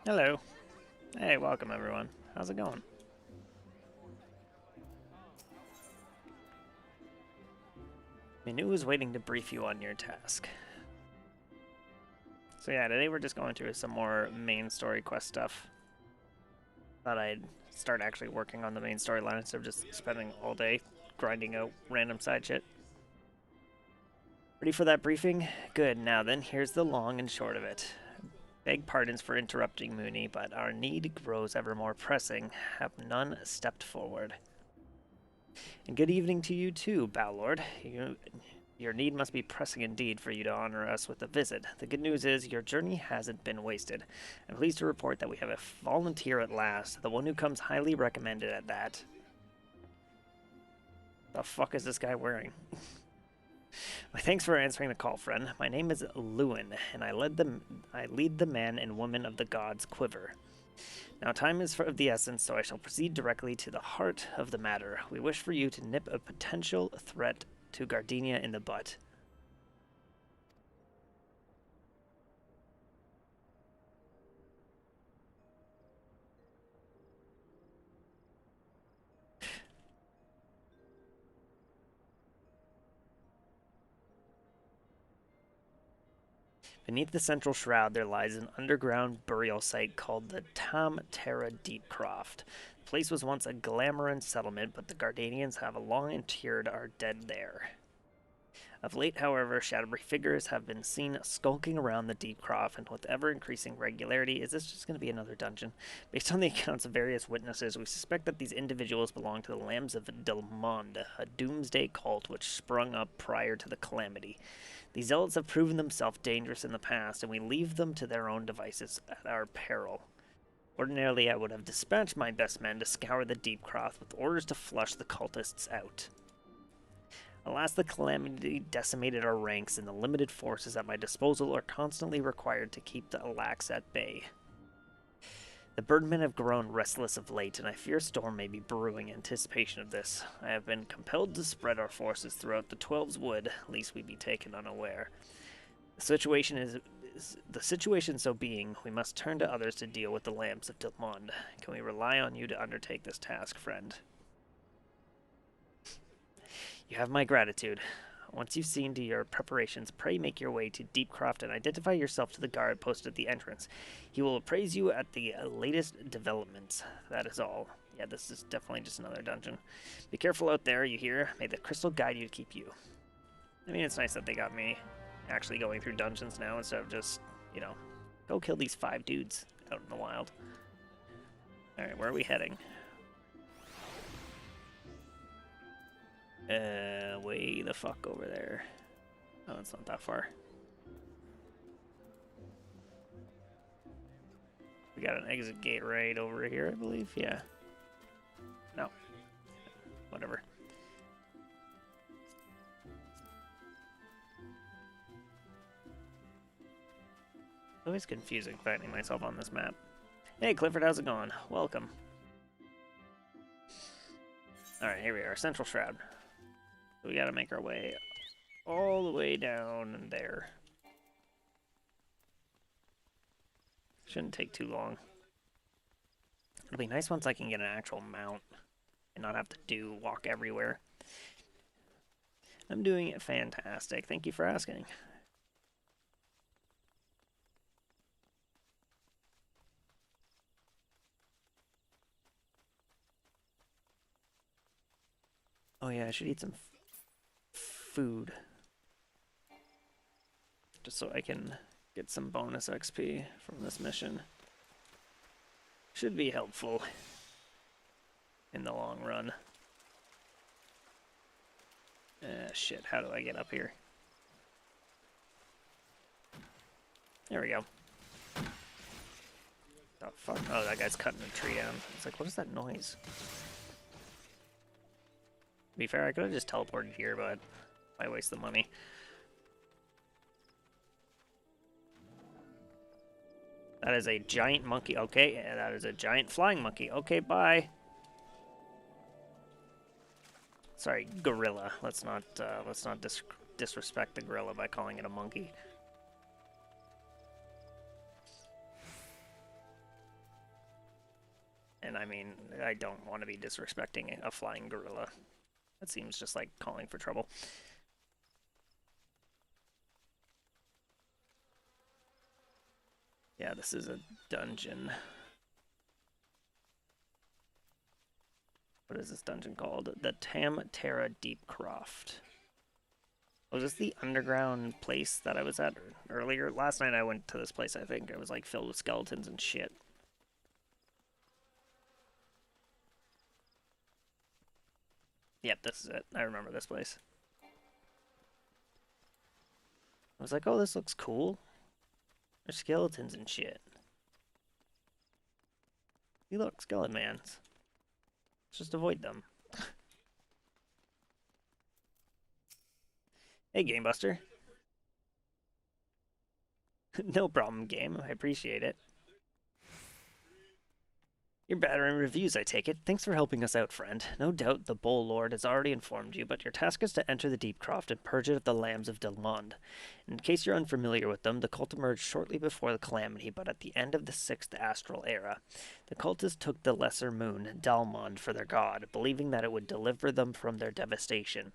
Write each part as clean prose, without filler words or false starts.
Hello. Hey, welcome everyone. How's it going? Minu was waiting to brief you on your task. So yeah, today we're just going through some more main story quest stuff. Thought I'd start actually working on the main storyline instead of just spending all day grinding out random side shit. Ready for that briefing? Good, now then, here's the long and short of it. Beg pardons for interrupting Mooney, but our need grows ever more pressing. Have none stepped forward. And good evening to you too, Bowlord. Your need must be pressing indeed for you to honor us with a visit. The good news is your journey hasn't been wasted. I'm pleased to report that we have a volunteer at last, the one who comes highly recommended at that. The fuck is this guy wearing? Well, thanks for answering the call, friend. My name is Lewin, and I lead the man and woman of the gods' quiver. Now, time is of the essence, so I shall proceed directly to the heart of the matter. We wish for you to nip a potential threat to Gardenia in the butt. Beneath the central shroud, there lies an underground burial site called the Tam Terra Deepcroft. The place was once a Glamoran settlement, but the Gardanians have long interred our dead there. Of late, however, shadowy figures have been seen skulking around the Deepcroft, and with ever-increasing regularity, is this just going to be another dungeon? Based on the accounts of various witnesses, we suspect that these individuals belong to the Lambs of Del Monde, a doomsday cult which sprung up prior to the Calamity. These zealots have proven themselves dangerous in the past, and we leave them to their own devices at our peril. Ordinarily, I would have dispatched my best men to scour the Deepcroft with orders to flush the cultists out. Alas, the Calamity decimated our ranks, and the limited forces at my disposal are constantly required to keep the Alax at bay. The birdmen have grown restless of late, and I fear a storm may be brewing in anticipation of this. I have been compelled to spread our forces throughout the Twelve's Wood, lest we be taken unaware. The situation so being, we must turn to others to deal with the Lambs of Del Monde. Can we rely on you to undertake this task, friend? You have my gratitude. Once you've seen to your preparations, pray make your way to Deepcroft and identify yourself to the guard posted at the entrance. He will appraise you at the latest developments. That is all. Yeah, this is definitely just another dungeon. Be careful out there, you hear? May the crystal guide you to keep you. I mean, it's nice that they got me actually going through dungeons now instead of just, go kill these 5 dudes out in the wild. Alright, where are we heading? Way the fuck over there. Oh, it's not that far. We got an exit gate right over here, I believe. Yeah. No. Whatever. Always confusing finding myself on this map. Hey, Clifford, how's it going? Welcome. Alright, here we are. Central Shroud. So we gotta make our way all the way down there. Shouldn't take too long. It'll be nice once I can get an actual mount and not have to walk everywhere. I'm doing it fantastic. Thank you for asking. Oh yeah, I should eat some food. Just so I can get some bonus XP from this mission. Should be helpful in the long run. Shit, how do I get up here? There we go. Oh, fuck. Oh, that guy's cutting a tree down. It's like, what is that noise? To be fair, I could have just teleported here, but I waste the money. That is a giant monkey. Okay, and that is a giant flying monkey. Okay, bye. Sorry, gorilla. Let's not disrespect the gorilla by calling it a monkey. And I mean, I don't want to be disrespecting a flying gorilla. That seems just like calling for trouble. Yeah, this is a dungeon. What is this dungeon called? The Tam Terra Deep Croft. Was this the underground place that I was at earlier? Last night I went to this place, I think. It was like filled with skeletons and shit. Yep, this is it. I remember this place. I was like, oh, this looks cool. There's skeletons and shit. See, look, skeleton mans. Let's just avoid them. Hey, Game Buster. No problem, game. I appreciate it. You're better in reviews, I take it. Thanks for helping us out, friend. No doubt the Bull Lord has already informed you, but your task is to enter the Deep Croft and purge it of the Lambs of Delmond. In case you're unfamiliar with them, the cult emerged shortly before the Calamity, but at the end of the Sixth Astral Era. The cultists took the Lesser Moon, Dalmond, for their god, believing that it would deliver them from their devastation.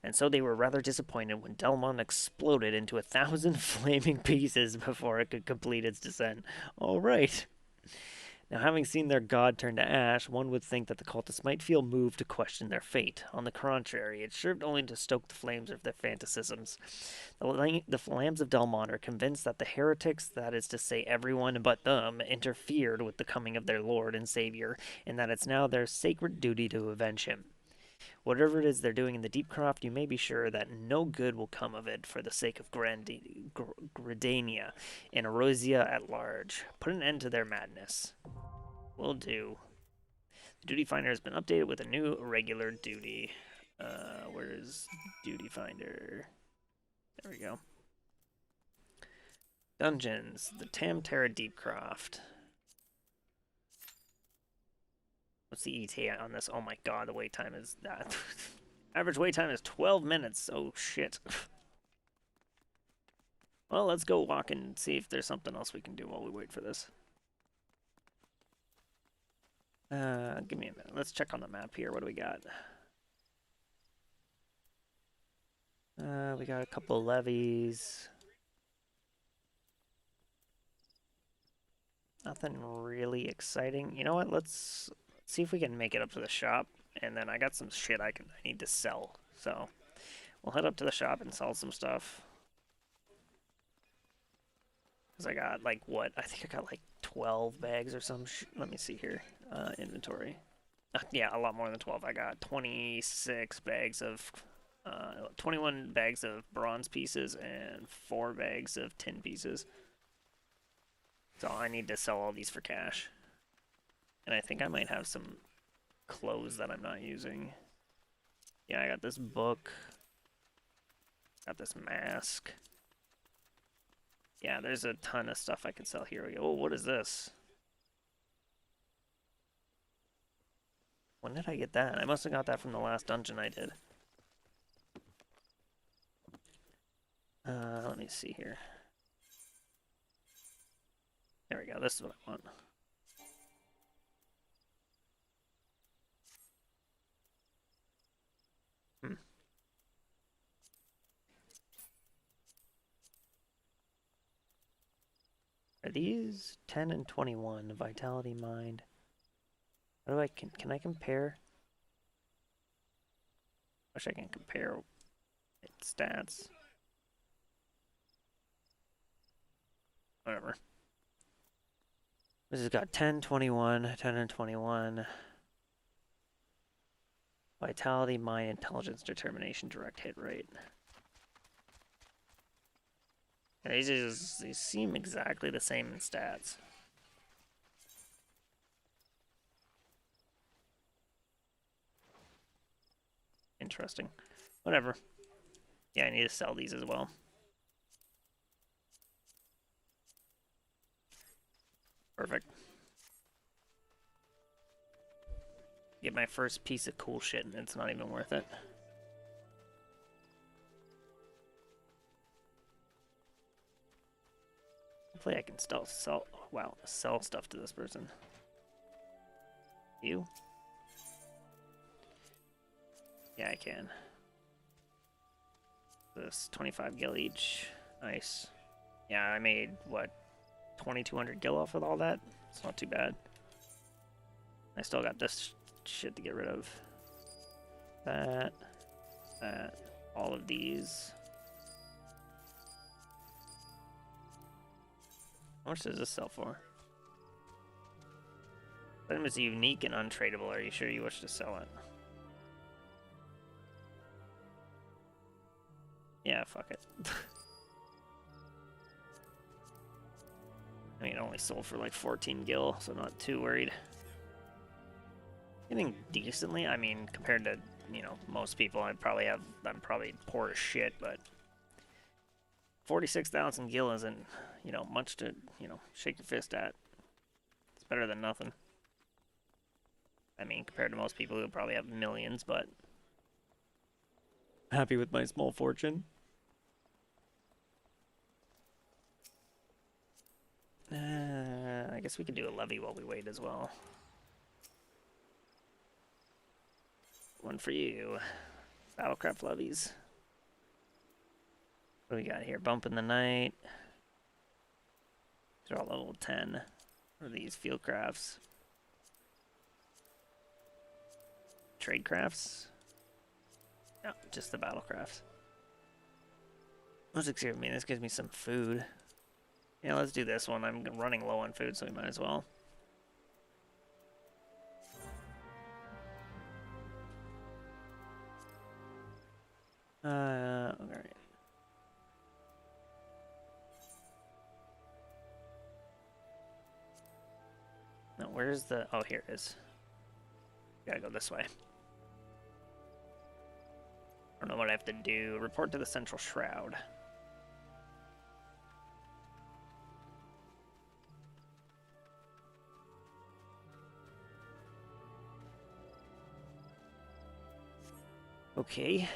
And so they were rather disappointed when Delmond exploded into 1,000 flaming pieces before it could complete its descent. All right. Now, having seen their god turn to ash, one would think that the cultists might feel moved to question their fate. On the contrary, it served only to stoke the flames of their fanaticisms. The Lambs of Delmont are convinced that the heretics, that is to say everyone but them, interfered with the coming of their Lord and Savior, and that it's now their sacred duty to avenge him. Whatever it is they're doing in the Deepcroft, you may be sure that no good will come of it for the sake of Gridania and Erosia at large. Put an end to their madness. Will do. The duty finder has been updated with a new regular duty. Where's duty finder? There we go. Dungeons. The Tam Terra Deepcroft. What's the ETA on this? Oh my god, the wait time is that. Average wait time is 12 minutes. Oh shit. Well, let's go walk and see if there's something else we can do while we wait for this. Give me a minute. Let's check on the map here. What do we got? We got a couple levies. Nothing really exciting. You know what? Let's see if we can make it up to the shop. And then I got some shit I need to sell. So we'll head up to the shop and sell some stuff. Because I got like what? I think I got like 12 bags or some shit. Let me see here. Inventory. Yeah, a lot more than 12. I got 26 bags of 21 bags of bronze pieces and 4 bags of tin pieces. So I need to sell all these for cash. And I think I might have some clothes that I'm not using. Yeah, I got this book. Got this mask. Yeah, there's a ton of stuff I can sell here. Oh, what is this? When did I get that? I must have got that from the last dungeon I did. Let me see here. There we go. This is what I want. Are these 10 and 21? Vitality, mind. What do I can I compare? Wish I can compare stats. Whatever. This has got 10, 21, 10 and 21. Vitality, mind, intelligence, determination, direct hit rate. And these seem exactly the same in stats. Interesting. Whatever. Yeah, I need to sell these as well. Perfect. Get my first piece of cool shit and it's not even worth it. Hopefully I can still sell, wow, sell stuff to this person. You? Yeah, I can. This 25 gil each. Nice. Yeah, I made, what, 2,200 gil off with all that? It's not too bad. I still got this shit to get rid of. That. All of these. How much does this sell for? Item is unique and untradeable. Are you sure you wish to sell it? Yeah, fuck it. I mean, it only sold for like 14 gil, so not too worried. Getting decently, I mean, compared to, you know, most people, I'm probably poor as shit, but 46,000 gil isn't, you know, much to, you know, shake your fist at. It's better than nothing. I mean, compared to most people who probably have millions, but happy with my small fortune. I guess we could do a levy while we wait as well. One for you. Battlecraft levies. What do we got here? Bump in the night. These are all level 10. What are these? Field crafts. Trade crafts? No, just the battlecrafts. Let's excuse me, this gives me some food. Yeah, let's do this one. I'm running low on food, so we might as well. Alright. No, where's the... Oh, here it is. Gotta go this way. I don't know what I have to do. Report to the Central Shroud. Okay.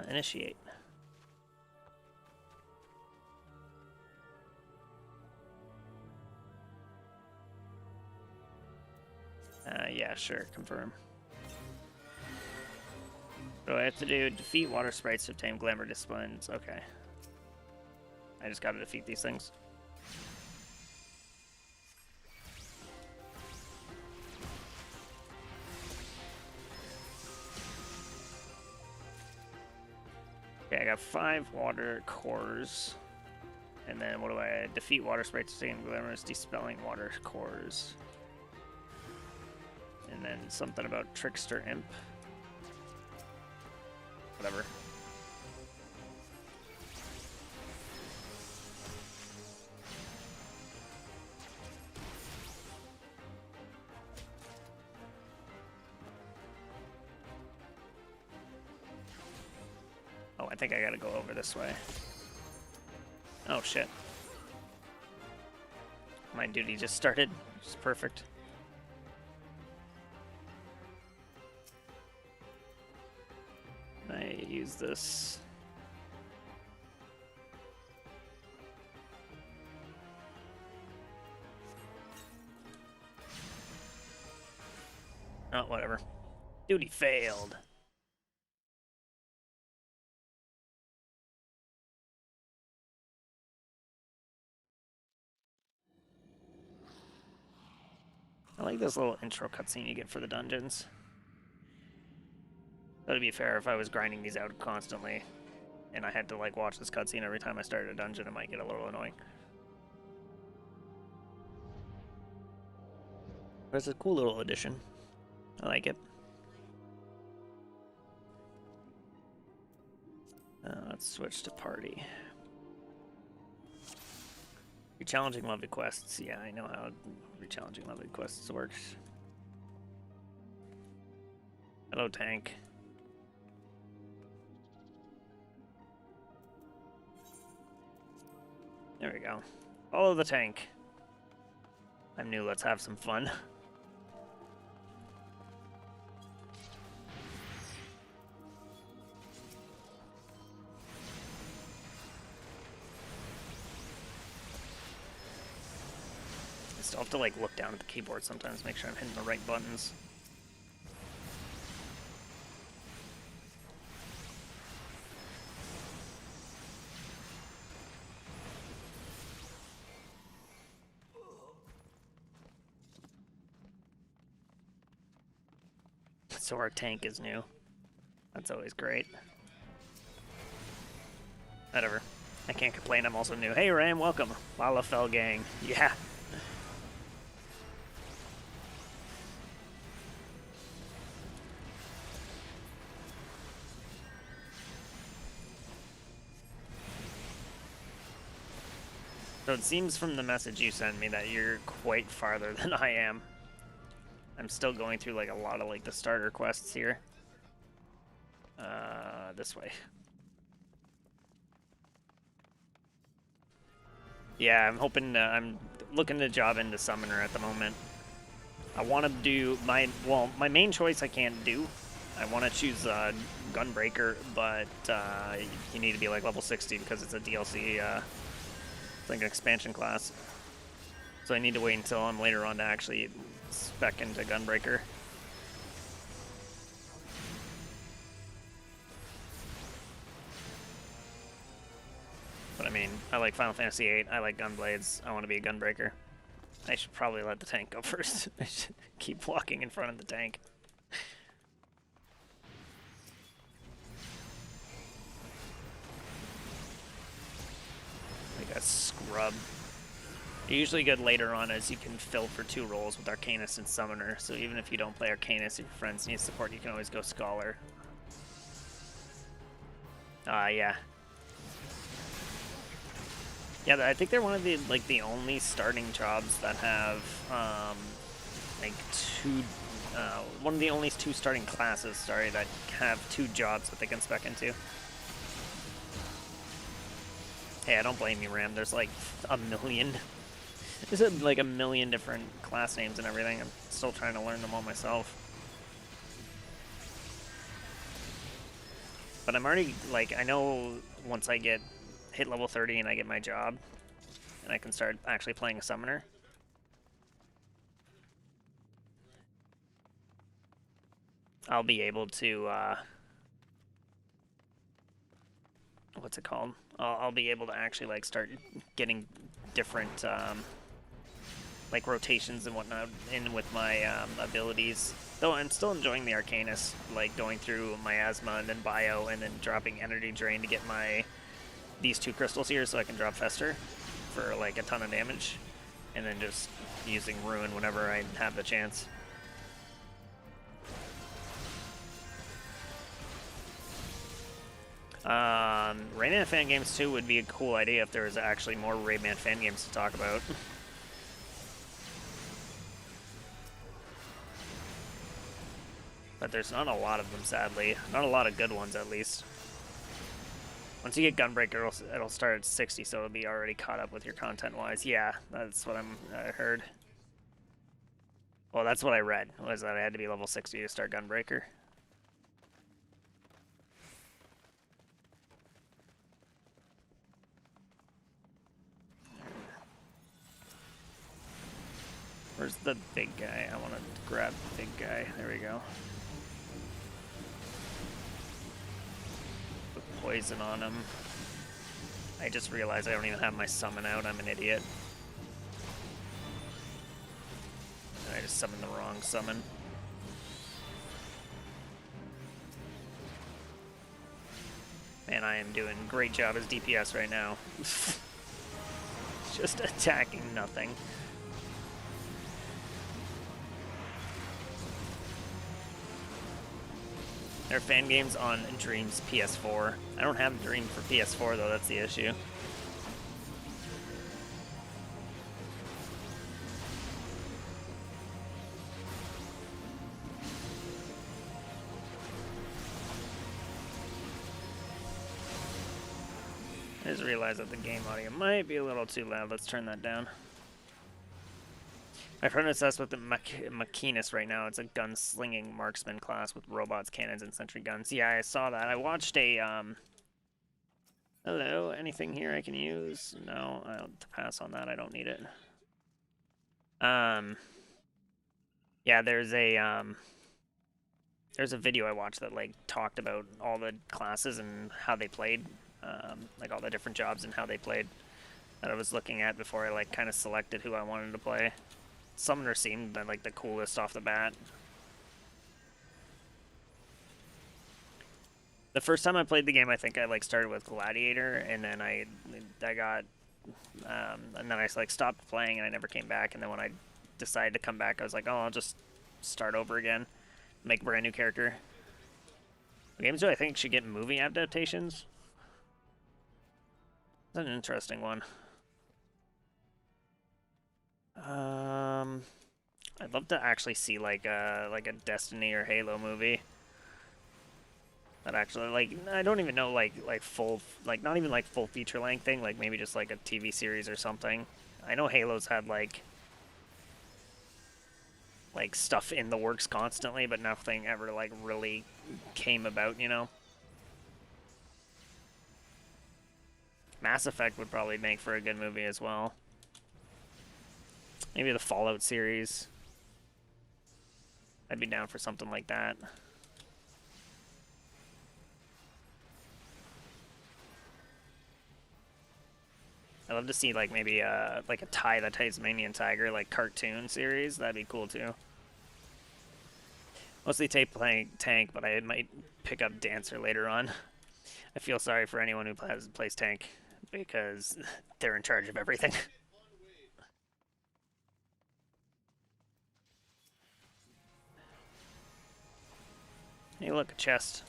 Initiate. Yeah, sure. Confirm. What do I have to do? Defeat water sprites to obtain glamour disciplines. Okay. I just gotta defeat these things. Okay, I got 5 water cores. And then what do I... Defeat water sprites to obtain glamorous dispelling water cores. And then something about Trickster Imp. Whatever. Oh, I think I gotta go over this way. Oh, shit. My duty just started. It's perfect. I use this. Oh, whatever. Duty failed. I like this little intro cutscene you get for the dungeons. But to be fair, if I was grinding these out constantly, and I had to like watch this cutscene every time I started a dungeon, it might get a little annoying. But it's a cool little addition. I like it. Let's switch to party. Rechallenging lovely quests. Yeah, I know how rechallenging lovely quests works. Hello, tank. There we go. Follow the tank. I'm new, let's have some fun. still have to like look down at the keyboard sometimes, make sure I'm hitting the right buttons. So our tank is new. That's always great. Whatever. I can't complain, I'm also new. Hey Ram, welcome. Lalafell gang. Yeah. So it seems from the message you sent me that you're quite farther than I am. I'm still going through like a lot of like the starter quests here. This way. Yeah, I'm hoping, I'm looking to job into Summoner at the moment. I want to do my main choice I can't do. I want to choose Gunbreaker, but you need to be like level 60 because it's a DLC, it's like an expansion class. So I need to wait until I'm later on to actually spec into Gunbreaker. But I mean, I like Final Fantasy VIII, I like Gunblades, I want to be a Gunbreaker. I should probably let the tank go first. I should keep walking in front of the tank. Like a scrub. You're usually good later on as you can fill for 2 roles with Arcanist and Summoner, so even if you don't play Arcanist, if your friends need support, you can always go Scholar. Yeah. Yeah, I think they're one of the the only starting jobs that have like 2 one of the only 2 starting classes, sorry, that have 2 jobs that they can spec into. Hey, I don't blame you, Ram. There's like a million. There's like a million different class names and everything. I'm still trying to learn them all myself. But I'm already, like, I know once I hit level 30 and I get my job, and I can start actually playing a Summoner. I'll be able to, what's it called? I'll be able to actually, like, start getting different, like, rotations and whatnot in with my abilities. Though I'm still enjoying the Arcanist, like, going through Miasma and then Bio and then dropping Energy Drain to get these 2 crystals here so I can drop Fester for, like, a ton of damage. And then just using Ruin whenever I have the chance. Rayman fan games too would be a cool idea if there was actually more Rayman fan games to talk about. But there's not a lot of them, sadly. Not a lot of good ones, at least. Once you get Gunbreaker, it'll start at 60, so it'll be already caught up with your content-wise. Yeah, that's what I heard. Well, that's what I read, was that I had to be level 60 to start Gunbreaker. Where's the big guy? I want to grab the big guy. There we go. Put poison on him. I just realized I don't even have my summon out. I'm an idiot. And I just summoned the wrong summon. Man, I am doing a great job as DPS right now. Just attacking nothing. There are fan games on Dream's PS4. I don't have Dream for PS4 though, that's the issue. I just realized that the game audio might be a little too loud. Let's turn that down. My friend obsessed with the Machinist right now. It's a gunslinging marksman class with robots, cannons, and sentry guns. Yeah, I saw that. I watched a, Hello, anything here I can use? No, I'll pass on that. I don't need it. Um, yeah, there's a video I watched that like talked about all the classes and how they played, like all the different jobs and how they played that I was looking at before I like kind of selected who I wanted to play. Summoner seemed like the coolest off the bat. The first time I played the game, I think I like started with Gladiator, and then I got and then I like stopped playing and I never came back. And then when I decided to come back, I was like, oh, I'll just start over again, make a brand new character. Games do I think should get movie adaptations. That's an interesting one. I'd love to actually see like a Destiny or Halo movie. That actually like I don't even know like full like not even like full feature length thing, like maybe just like a TV series or something. I know Halo's had like stuff in the works constantly, but nothing ever like really came about, you know. Mass Effect would probably make for a good movie as well. Maybe the Fallout series. I'd be down for something like that. I'd love to see like maybe like a Ty the Tasmanian Tiger like cartoon series. That'd be cool too. Mostly playing tank, but I might pick up Dancer later on. I feel sorry for anyone who plays tank because they're in charge of everything. Hey, look, a chest.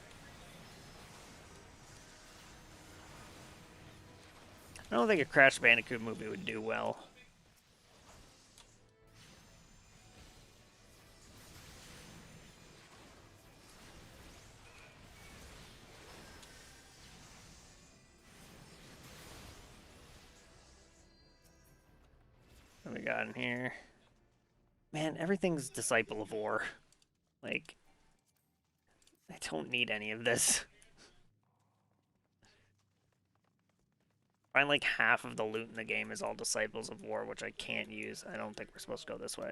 I don't think a Crash Bandicoot movie would do well. What we got in here? Man, everything's Disciple of War. Like, I don't need any of this. Find like half of the loot in the game is all Disciples of War, which I can't use. I don't think we're supposed to go this way.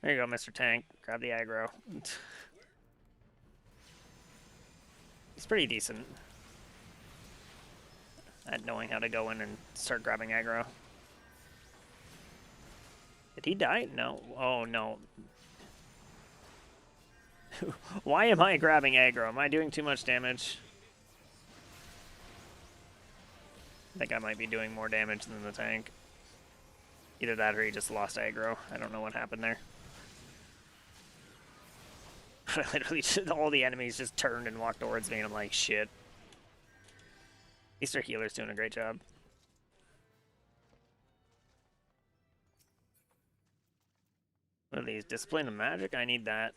There you go, Mr. Tank. Grab the aggro. He's pretty decent at knowing how to go in and start grabbing aggro. Did he die? No. Oh, no. Why am I grabbing aggro? Am I doing too much damage? I think I might be doing more damage than the tank. Either that or he just lost aggro. I don't know what happened there. Literally, all the enemies just turned and walked towards me, and I'm like, shit. At least our healer's doing a great job. What are these? Discipline and magic? I need that.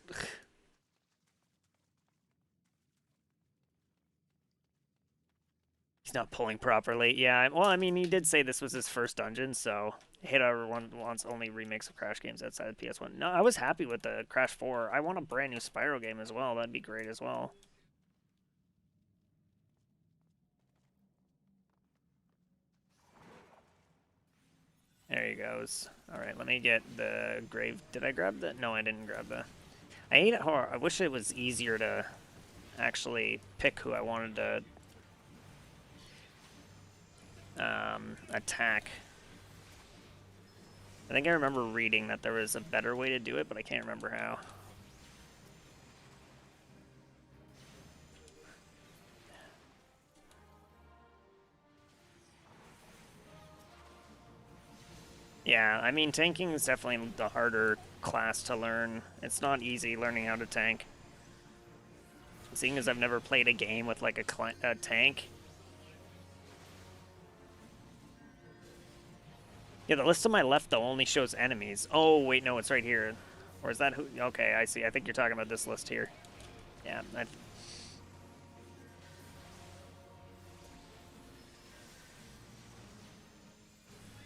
He's not pulling properly. Yeah, well, I mean, he did say this was his first dungeon, so hit our wants only remakes of Crash games outside of PS1. No, I was happy with the Crash 4. I want a brand new Spyro game as well. That'd be great as well. There he goes. All right, let me get the grave. Did I grab the? No, I didn't grab the. I hate it. I wish it was easier to actually pick who I wanted to attack. I think I remember reading that there was a better way to do it, but I can't remember how. Yeah, I mean, tanking is definitely the harder class to learn. It's not easy learning how to tank. Seeing as I've never played a game with like a tank. Yeah, the list to my left, though, only shows enemies. Oh, wait, no, it's right here. Or is that who? Okay, I see. I think you're talking about this list here. Yeah.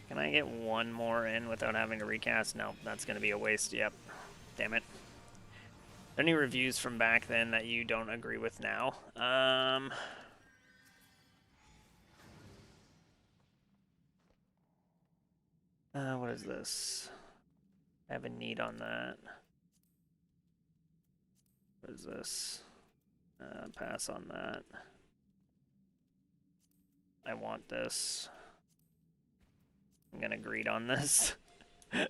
Can I get one more in without having to recast? No, that's going to be a waste. Yep. Damn it. Any reviews from back then that you don't agree with now? What is this? I have a need on that. What is this? Pass on that. I want this. I'm gonna greed on this. Is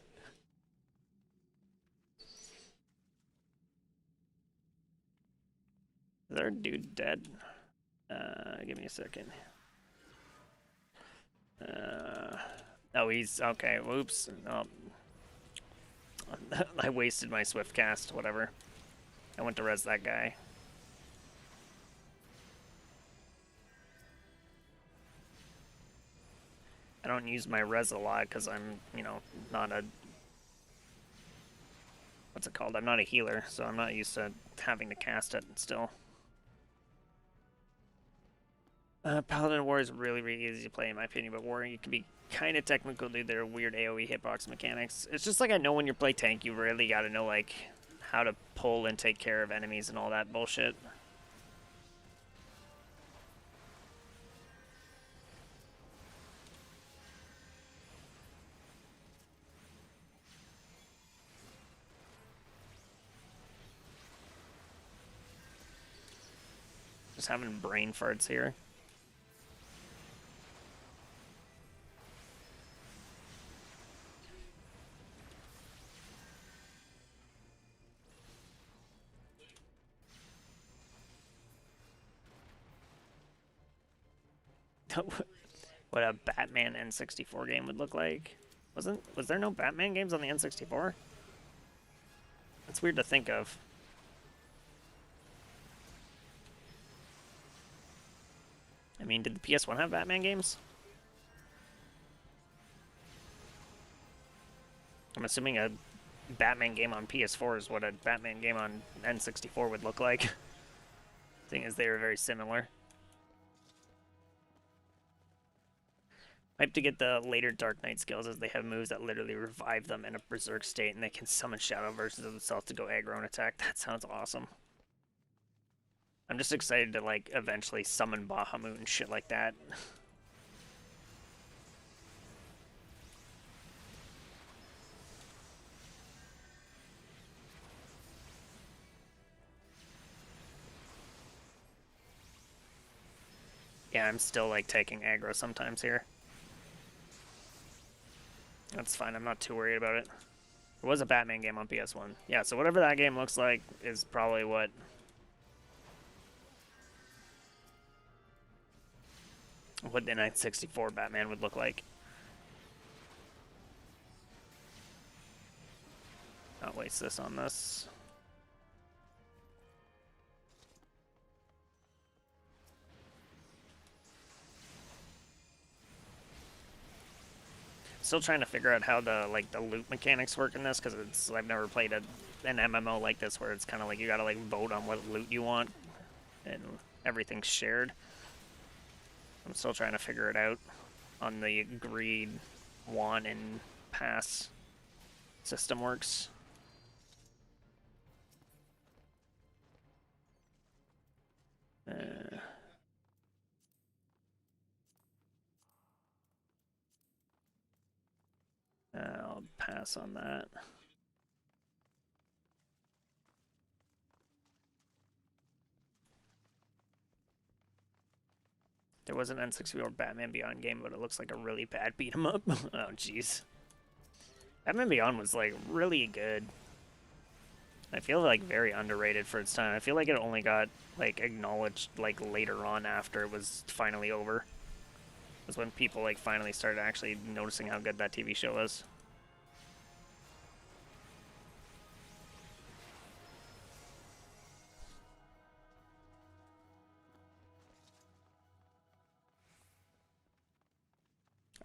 there a dude dead? Give me a second. Oh, he's okay. Whoops. Oh. I wasted my swift cast. Whatever. I went to res that guy. I don't use my res a lot because I'm, you know, not a... What's it called? I'm not a healer, so I'm not used to having to cast it still. Paladin War is really, really easy to play in my opinion, but War, you can be kind of technical due to their weird AoE hitbox mechanics. It's just like I know when you play tank, you really gotta know, like, how to pull and take care of enemies and all that bullshit. Just having brain farts here. What a Batman N64 game would look like. Was there no Batman games on the N64? That's weird to think of. I mean, did the PS1 have Batman games? I'm assuming a Batman game on PS4 is what a Batman game on N64 would look like. Thing is, they are very similar. I have to get the later Dark Knight skills as they have moves that literally revive them in a berserk state and they can summon shadow versions of themselves to go aggro and attack. That sounds awesome. I'm just excited to, like, eventually summon Bahamut and shit like that. Yeah, I'm still, like, taking aggro sometimes here. That's fine, I'm not too worried about it. There was a Batman game on PS1. Yeah, so whatever that game looks like is probably what the N64 Batman would look like. Not waste this on this. Still trying to figure out how the loot mechanics work in this because I've never played an MMO like this where it's kind of like you gotta like vote on what loot you want and everything's shared. I'm still trying to figure it out on the greed, want, and pass system works. I'll pass on that. There was an N64 Batman Beyond game, but it looks like a really bad beat 'em up. Oh, jeez. Batman Beyond was, like, really good. I feel, like, very underrated for its time. I feel like it only got, like, acknowledged, like, later on after it was finally over. Was when people, like, finally started actually noticing how good that TV show was.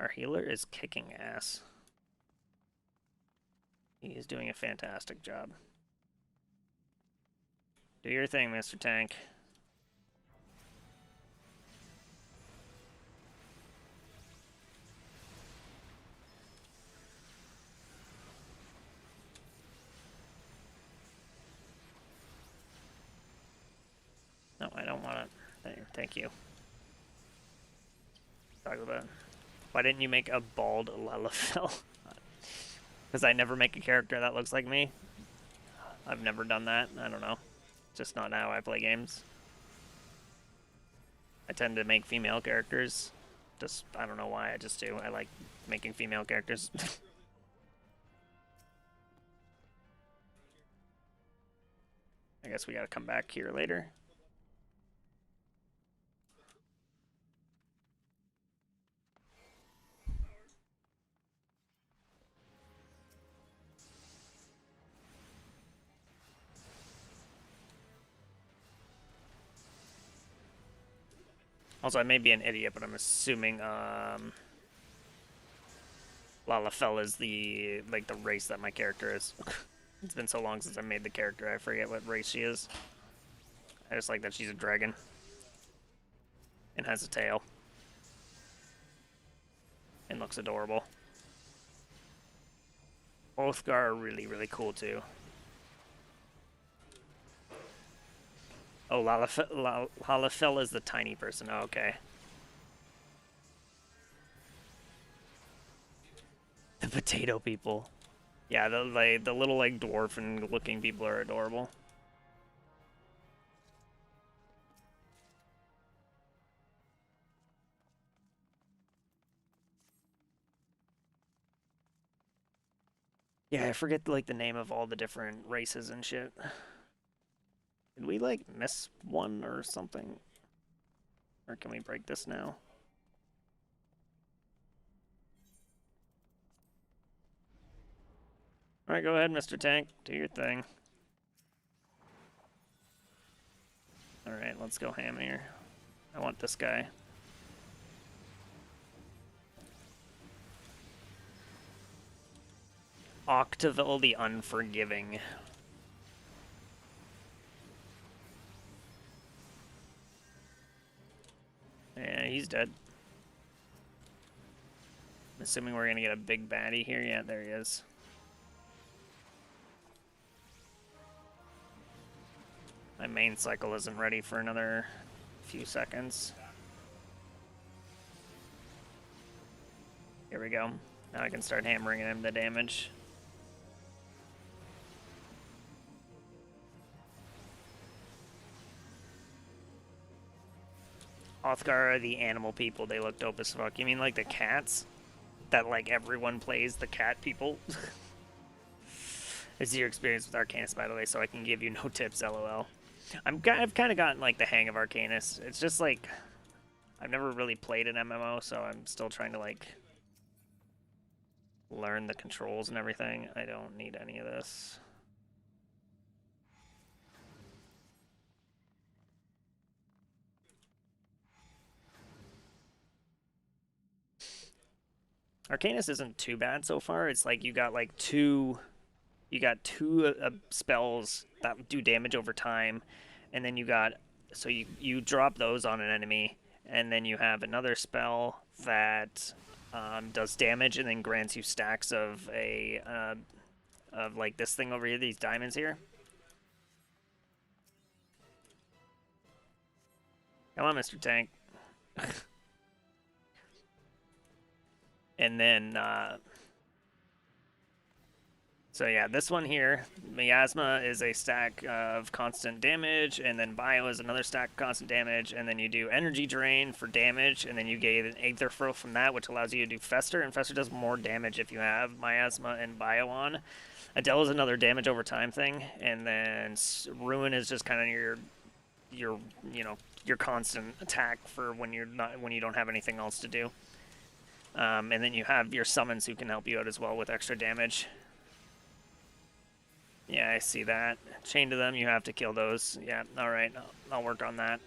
Our healer is kicking ass. He is doing a fantastic job. Do your thing, Mr. Tank. Thank you. Talk about. Why didn't you make a bald Lalafell? Because I never make a character that looks like me. I've never done that. I don't know. Just not how I play games. I tend to make female characters. Just, I don't know why, I just do. I like making female characters. I guess we gotta come back here later. Also, I may be an idiot, but I'm assuming Lalafell is the race that my character is. It's been so long since I made the character, I forget what race she is. I just like that she's a dragon and has a tail and looks adorable. Oathgar are really, really cool too. Oh, Lalafell is the tiny person. Oh, okay. The potato people. Yeah, the little like dwarf looking people are adorable. Yeah, I forget like the name of all the different races and shit. Did we like miss one or something? Or can we break this now? Alright, go ahead, Mr. Tank. Do your thing. Alright, let's go ham here. I want this guy. Octaville the Unforgiving. Yeah, he's dead. I'm assuming we're gonna get a big baddie here. Yeah, there he is. My main cycle isn't ready for another few seconds. Here we go. Now I can start hammering him the damage. Oathgar are the animal people. They look dope as fuck. You mean like the cats? That like everyone plays the cat people? It's your experience with Arcanus, by the way, so I can give you no tips, lol. I've kind of gotten like the hang of Arcanus. It's just like I've never really played an MMO, so I'm still trying to like learn the controls and everything. I don't need any of this. Arcanus isn't too bad so far. It's like you got two spells that do damage over time, and then so you drop those on an enemy, and then you have another spell that does damage and then grants you stacks of like this thing over here, these diamonds here. Come on, Mr. Tank. And then so yeah, this one here, Miasma is a stack of constant damage, and then Bio is another stack of constant damage, and then you do Energy Drain for damage, and then you get an Aether Throw from that, which allows you to do Fester, and Fester does more damage if you have Miasma and Bio on. Adele is another damage over time thing, and then Ruin is just kind of your your constant attack for when you don't have anything else to do. And then you have your summons who can help you out as well with extra damage. Yeah, I see that. Chain to them, you have to kill those. Yeah, alright, I'll work on that.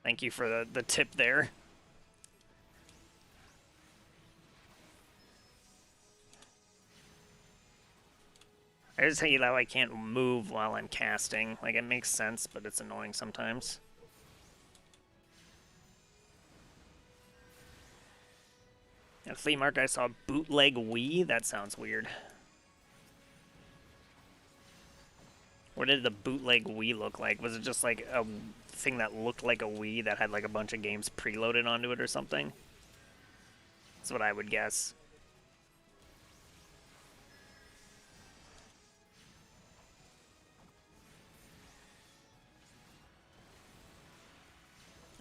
Thank you for the tip there. I just hate how I can't move while I'm casting. Like, it makes sense, but it's annoying sometimes. At Flea Market, I saw bootleg Wii. That sounds weird. What did the bootleg Wii look like? Was it just like a thing that looked like a Wii that had like a bunch of games preloaded onto it or something? That's what I would guess.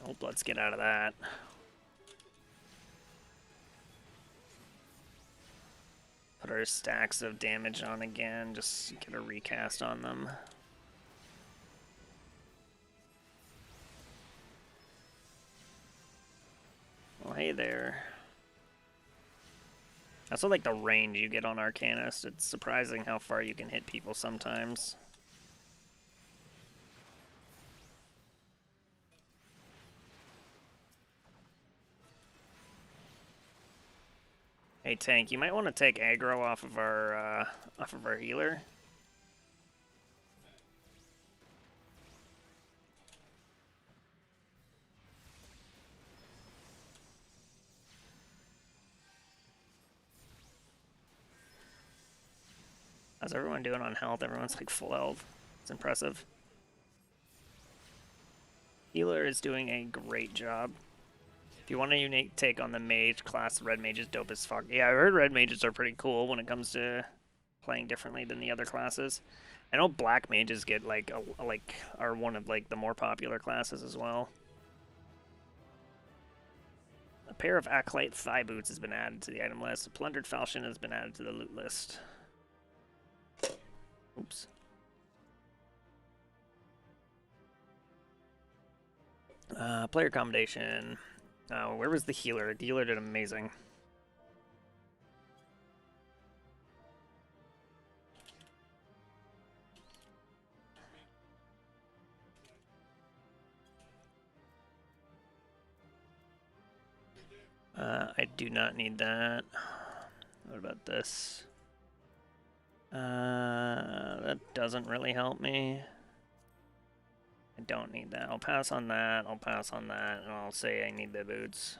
Oh, let's get out of that. Put our stacks of damage on again, just get a recast on them. Well, hey there. I also like the range you get on Arcanist. It's surprising how far you can hit people sometimes. Hey tank, you might want to take aggro off of our healer. How's everyone doing on health? Everyone's like full health. It's impressive. Healer is doing a great job. If you want a unique take on the mage class, red mage is dope as fuck. Yeah, I heard red mages are pretty cool when it comes to playing differently than the other classes. I know black mages get like are one of like the more popular classes as well. A pair of acolyte thigh boots has been added to the item list. A plundered falchion has been added to the loot list. Oops. Player accommodation. Where was the healer? The healer did amazing. I do not need that. What about this? That doesn't really help me. I don't need that. I'll pass on that, I'll pass on that, and I'll say I need the boots.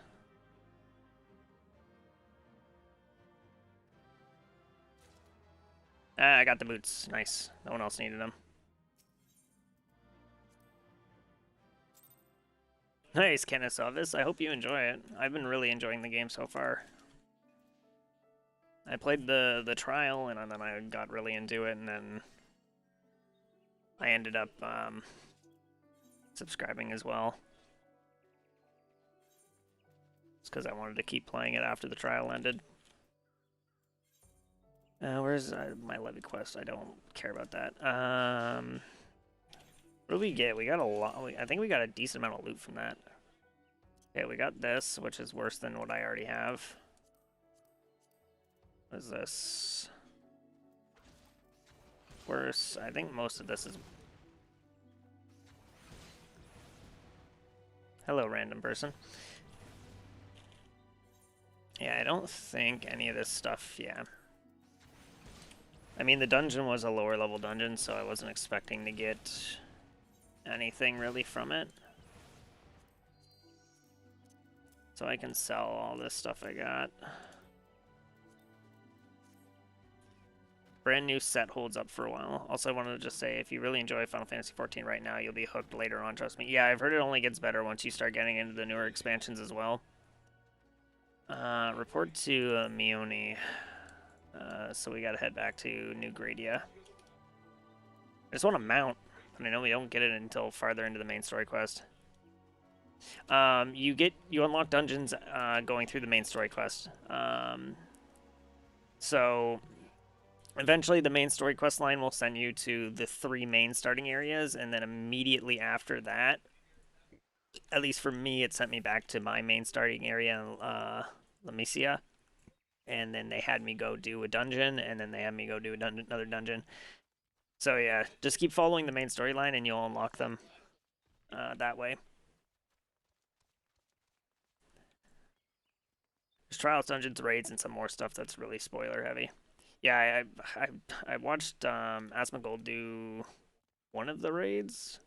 Ah, I got the boots. Nice. No one else needed them. Nice, Kennesavis. I hope you enjoy it. I've been really enjoying the game so far. I played the trial, and then I got really into it, and then I ended up subscribing as well. It's because I wanted to keep playing it after the trial ended. Where's my levy quest? I don't care about that. What did we get? We got a lot. I think we got a decent amount of loot from that. Okay, we got this, which is worse than what I already have. What is this? Worse. I think most of this is... Hello, random person. Yeah, I don't think any of this stuff, yeah. I mean, the dungeon was a lower level dungeon, so I wasn't expecting to get anything really from it. So I can sell all this stuff I got. Brand new set holds up for a while. Also, I wanted to just say, if you really enjoy Final Fantasy XIV right now, you'll be hooked later on, trust me. Yeah, I've heard it only gets better once you start getting into the newer expansions as well. Report to Mione. So we gotta head back to New Gradia. I just want to mount, but I know we don't get it until farther into the main story quest. You unlock dungeons going through the main story quest. So eventually the main story quest line will send you to the 3 main starting areas, and then immediately after that, at least for me, it sent me back to my main starting area in Lamisia. And then they had me go do a dungeon, and then they had me go do another dungeon. So yeah, just keep following the main storyline, and you'll unlock them that way. There's trials, dungeons, raids, and some more stuff that's really spoiler heavy. Yeah, I watched Asmongold do one of the raids,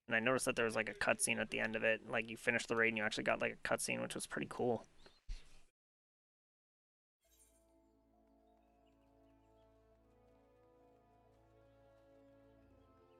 and I noticed that there was like a cutscene at the end of it. Like you finished the raid and you actually got like a cutscene, which was pretty cool.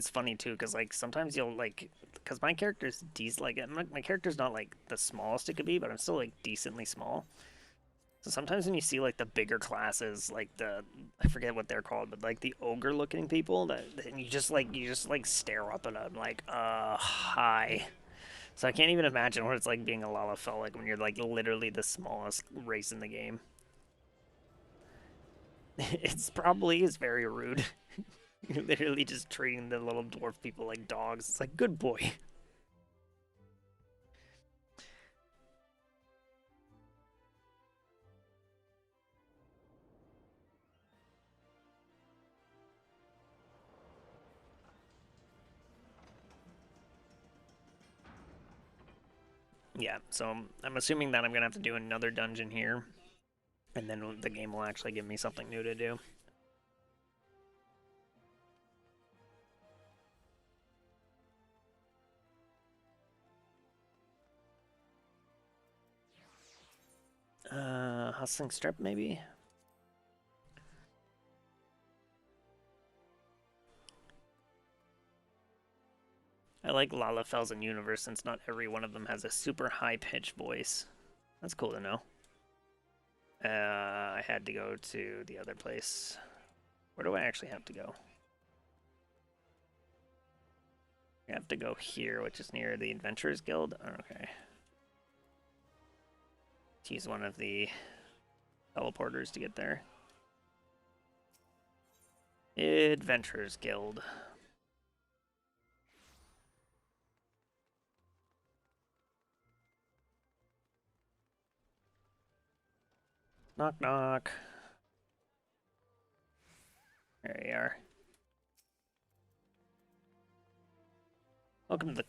It's funny too, because like sometimes you'll like, because my character's like my character's not like the smallest it could be, but I'm still like decently small. So sometimes when you see like the bigger classes, like I forget what they're called, but like the ogre looking people that you just like stare up at them like hi. So I can't even imagine what it's like being a Lalafell like when you're like literally the smallest race in the game. It's probably is very rude. You're literally just treating the little dwarf people like dogs. It's like good boy. Yeah, so I'm assuming that I'm gonna have to do another dungeon here, and then the game will actually give me something new to do. Hustling Strip, maybe? I like Lalafells in Universe since not every one of them has a super high-pitched voice. That's cool to know. I had to go to the other place. Where do I actually have to go? I have to go here, which is near the Adventurers Guild. Oh, okay. Use one of the teleporters to get there. Adventurers Guild. Knock knock. There you are. Welcome to the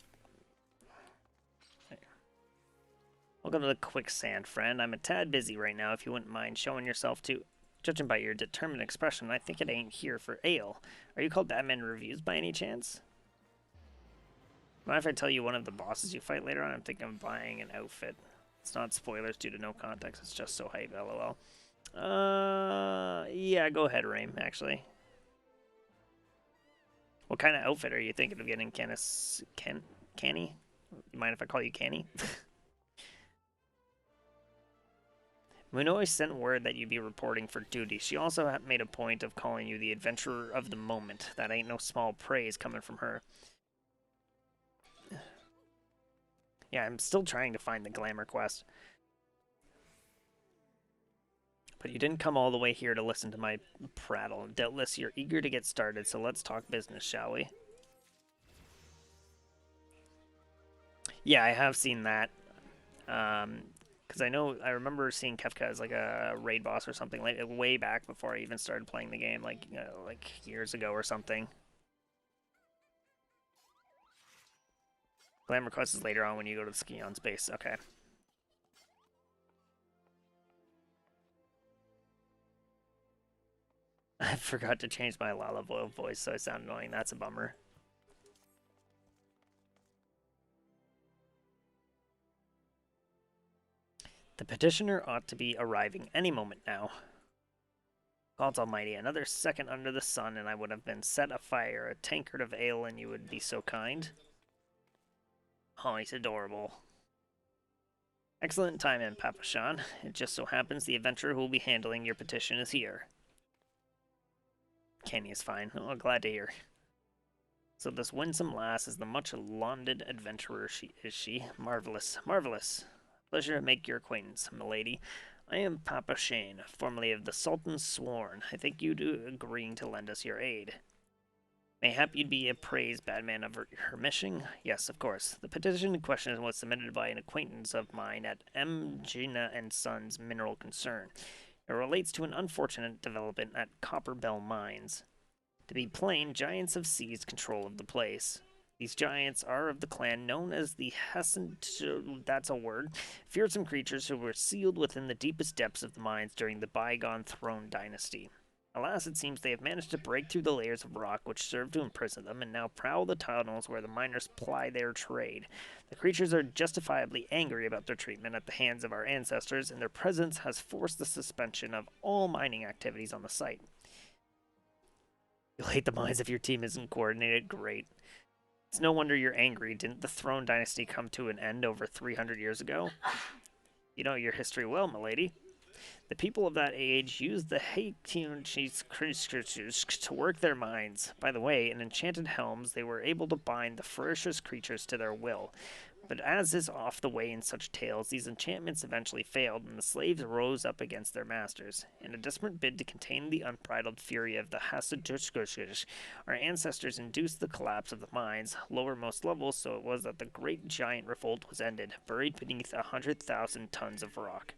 Welcome to the quicksand, friend. I'm a tad busy right now. If you wouldn't mind showing yourself to. Judging by your determined expression, I think it ain't here for ale. Are you called Badman Reviews by any chance? Mind if I tell you one of the bosses you fight later on? I'm thinking of buying an outfit. It's not spoilers due to no context. It's just so hype, lol. Yeah, go ahead, Raim, actually. What kind of outfit are you thinking of getting, Canny? You mind if I call you Canny? Munoi sent word that you'd be reporting for duty. She also made a point of calling you the adventurer of the moment. That ain't no small praise coming from her. Yeah, I'm still trying to find the glamour quest. But you didn't come all the way here to listen to my prattle. Doubtless you're eager to get started, so let's talk business, shall we? Yeah, I have seen that. Because I remember seeing Kefka as like a raid boss or something like way back before I even started playing the game, like like years ago or something. Glamour quest is later on when you go to the Skion space. Okay. I forgot to change my Lala voice, so I sound annoying. That's a bummer. The petitioner ought to be arriving any moment now. God Almighty, another second under the sun, and I would have been set afire, a tankard of ale, and you would be so kind. Oh, he's adorable. Excellent timing, Papashan. It just so happens the adventurer who will be handling your petition is here. Kenny is fine. Oh, glad to hear. So this winsome lass is the much-lauded adventurer, is she? Marvelous, marvelous. Pleasure to make your acquaintance, milady. I am Papa Shane, formerly of the Sultan's Sworn. I thank you to agreeing to lend us your aid. Mayhap you'd be appraised, Badman, of her mission? Yes, of course. The petition in question was submitted by an acquaintance of mine at M. Gina and Sons Mineral Concern. It relates to an unfortunate development at Copper Bell Mines. To be plain, giants have seized control of the place. These giants are of the clan known as the Hessen. That's a word. Fearsome creatures who were sealed within the deepest depths of the mines during the bygone Throne Dynasty. Alas, it seems they have managed to break through the layers of rock which served to imprison them, and now prowl the tunnels where the miners ply their trade. The creatures are justifiably angry about their treatment at the hands of our ancestors, and their presence has forced the suspension of all mining activities on the site. You'll hate the mines if your team isn't coordinated. Great. It's no wonder you're angry. Didn't the Throne Dynasty come to an end over 300 years ago? You know your history well, milady. The people of that age used the Haitian to work their mines. By the way, in enchanted helms, they were able to bind the ferocious creatures to their will. But as is oft the way in such tales, these enchantments eventually failed, and the slaves rose up against their masters. In a desperate bid to contain the unbridled fury of the Hasadutskirskish, our ancestors induced the collapse of the mines, lowermost levels, so it was that the great giant revolt was ended, buried beneath 100,000 tons of rock.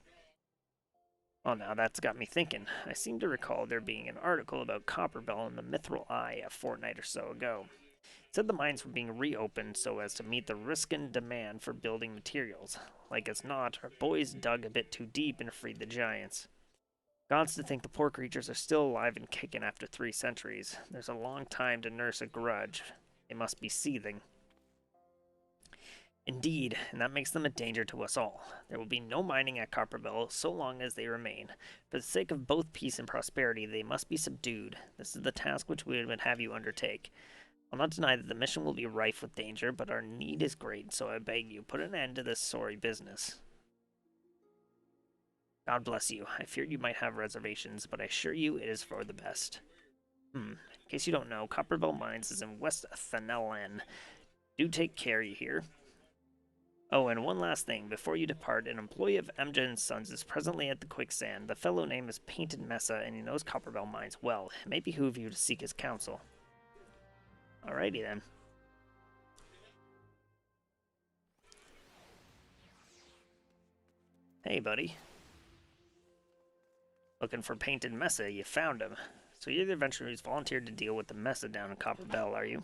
Well, now that's got me thinking. I seem to recall there being an article about Copperbell in the Mithril Eye a fortnight or so ago. It said the mines were being reopened so as to meet the risk and demand for building materials. Like as not, our boys dug a bit too deep and freed the giants. Gods to think the poor creatures are still alive and kicking after 3 centuries. There's a long time to nurse a grudge. They must be seething. Indeed, and that makes them a danger to us all. There will be no mining at Copperbell so long as they remain. For the sake of both peace and prosperity, they must be subdued. This is the task which we would have you undertake. I'll not deny that the mission will be rife with danger, but our need is great, so I beg you, put an end to this sorry business. God bless you. I feared you might have reservations, but I assure you it is for the best. In case you don't know, Copperbell Mines is in West Thanelan. Do take care, you hear? Oh, and one last thing. Before you depart, an employee of Emja & Sons is presently at the quicksand. The fellow name is Painted Mesa, and he knows Copperbell Mines well. It may behoove you to seek his counsel. Alrighty then. Hey, buddy. Looking for Painted Mesa, you found him. So you're the adventurer who's volunteered to deal with the Mesa down in Copperbell, are you?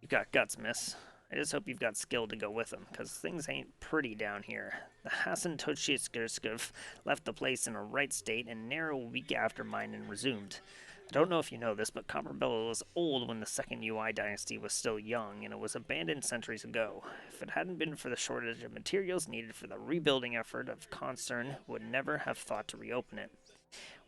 You got guts, miss. I just hope you've got skill to go with them, because things ain't pretty down here. The Hassan Tochitskirskov left the place in a right state, and narrow a week after mine resumed. I don't know if you know this, but Copperbell was old when the second UI dynasty was still young, and it was abandoned centuries ago. If it hadn't been for the shortage of materials needed for the rebuilding effort of Concern, would never have thought to reopen it.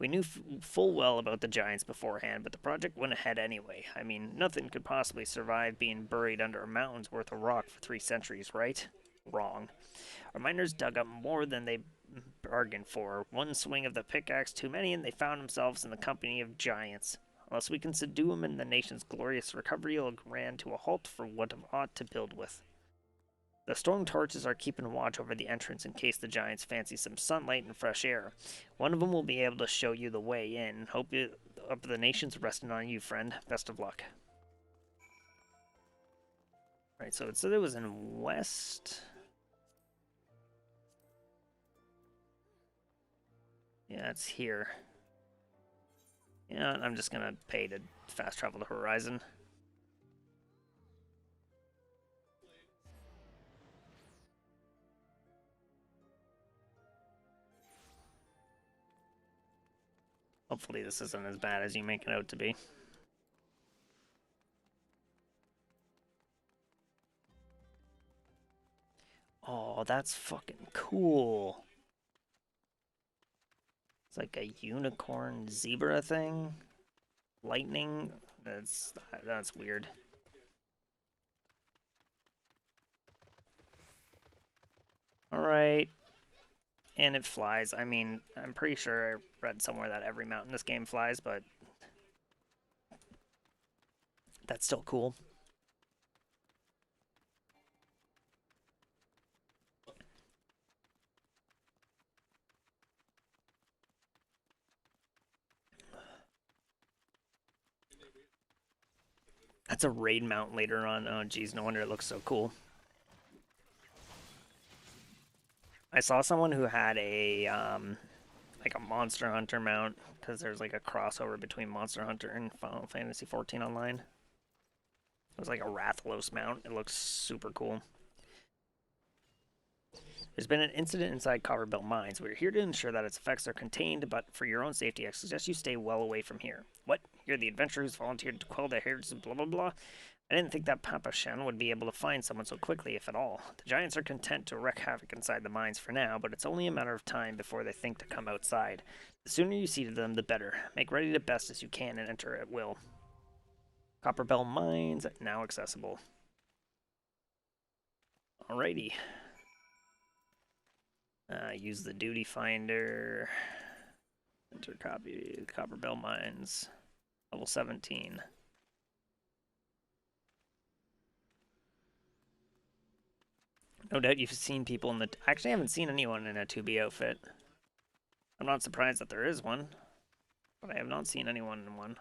We knew full well about the giants beforehand, but the project went ahead anyway. I mean, nothing could possibly survive being buried under a mountain's worth of rock for 3 centuries, right? Wrong. Our miners dug up more than they bargained for. One swing of the pickaxe too many, and they found themselves in the company of giants. Unless we can subdue them, and the nation's glorious recovery will grind to a halt for what it ought to build with. The storm torches are keeping watch over the entrance in case the giants fancy some sunlight and fresh air. One of them will be able to show you the way in. Hope the nation's resting on you, friend. Best of luck. Right, so it said it was in west. Yeah, it's here. Yeah, I'm just gonna pay to fast travel to Horizon. Hopefully this isn't as bad as you make it out to be. Oh, that's fucking cool. It's like a unicorn zebra thing. Lightning. That's weird. Alright. And it flies. I mean, I'm pretty sure I read somewhere that every mount in this game flies, but that's still cool. That's a raid mount later on. Oh, geez, no wonder it looks so cool. I saw someone who had a like a Monster Hunter mount because there's like a crossover between Monster Hunter and Final Fantasy XIV Online. It was like a Rathalos mount. It looks super cool. There's been an incident inside Copperbell Mines. We're here to ensure that its effects are contained, but for your own safety, I suggest you stay well away from here. What? You're the adventurer who's volunteered to quell the herds blah blah blah? I didn't think that Papa Shen would be able to find someone so quickly, if at all. The giants are content to wreak havoc inside the mines for now, but it's only a matter of time before they think to come outside. The sooner you see to them, the better. Make ready the best as you can and enter at will. Copperbell Mines, now accessible. Alrighty. Use the duty finder. Enter copy. Copperbell Mines. Level 17. No doubt you've seen people in the... Actually, I haven't seen anyone in a 2B outfit. I'm not surprised that there is one, but I have not seen anyone in one.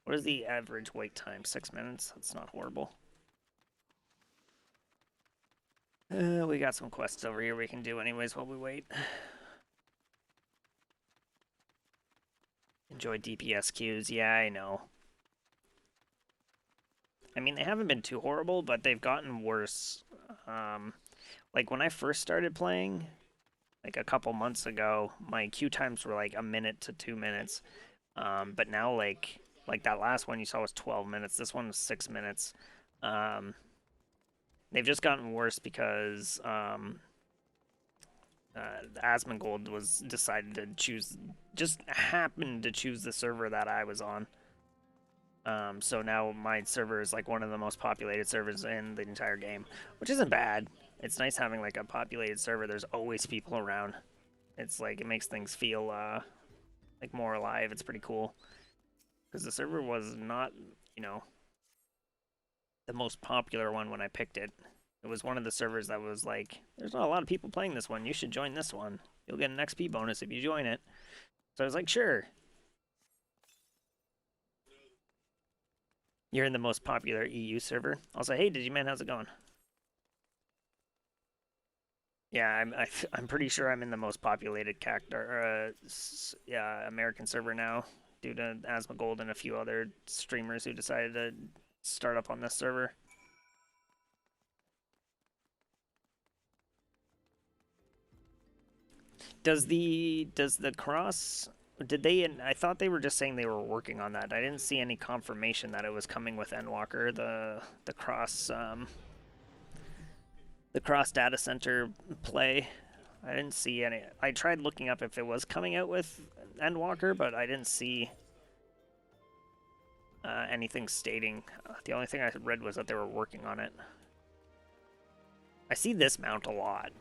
What is the average wait time? 6 minutes? That's not horrible. We got some quests over here we can do anyways while we wait. Enjoy DPS queues. Yeah, I know. I mean, they haven't been too horrible, but they've gotten worse. Like, when I first started playing, like a couple months ago, my queue times were like a minute to 2 minutes. But now, like that last one you saw was 12 minutes. This one was 6 minutes. They've just gotten worse because Asmongold was decided to choose, just happened to choose the server that I was on. So now my server is like one of the most populated servers in the entire game, which isn't bad. It's nice having like a populated server. There's always people around. It's like it makes things feel like more alive. It's pretty cool because the server was not, you know, the most popular one when I picked it. It was one of the servers that was like, there's not a lot of people playing this one. You should join this one. You'll get an XP bonus if you join it. So I was like, sure. You're in the most popular EU server. I'll say, hey, Digiman, how's it going? Yeah, I'm pretty sure I'm in the most populated American server now, due to Asmongold and a few other streamers who decided to start up on this server. Does the cross, did they, I thought they were just saying they were working on that. I didn't see any confirmation that it was coming with Endwalker, the cross data center play. I didn't see any. I tried looking up if it was coming out with Endwalker, but I didn't see anything stating. The only thing I read was that they were working on it. I see this mount a lot.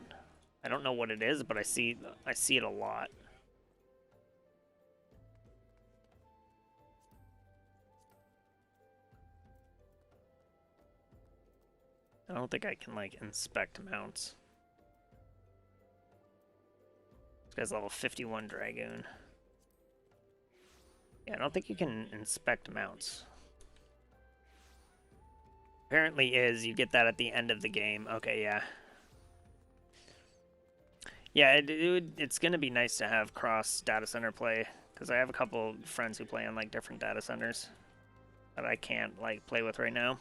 I don't know what it is, but I see it a lot. I don't think I can like inspect mounts. This guy's level 51 Dragoon. Yeah, I don't think you can inspect mounts. Apparently is, you get that at the end of the game. Okay, yeah. Yeah, it's going to be nice to have cross data center play, because I have a couple friends who play on like different data centers that I can't like play with right now.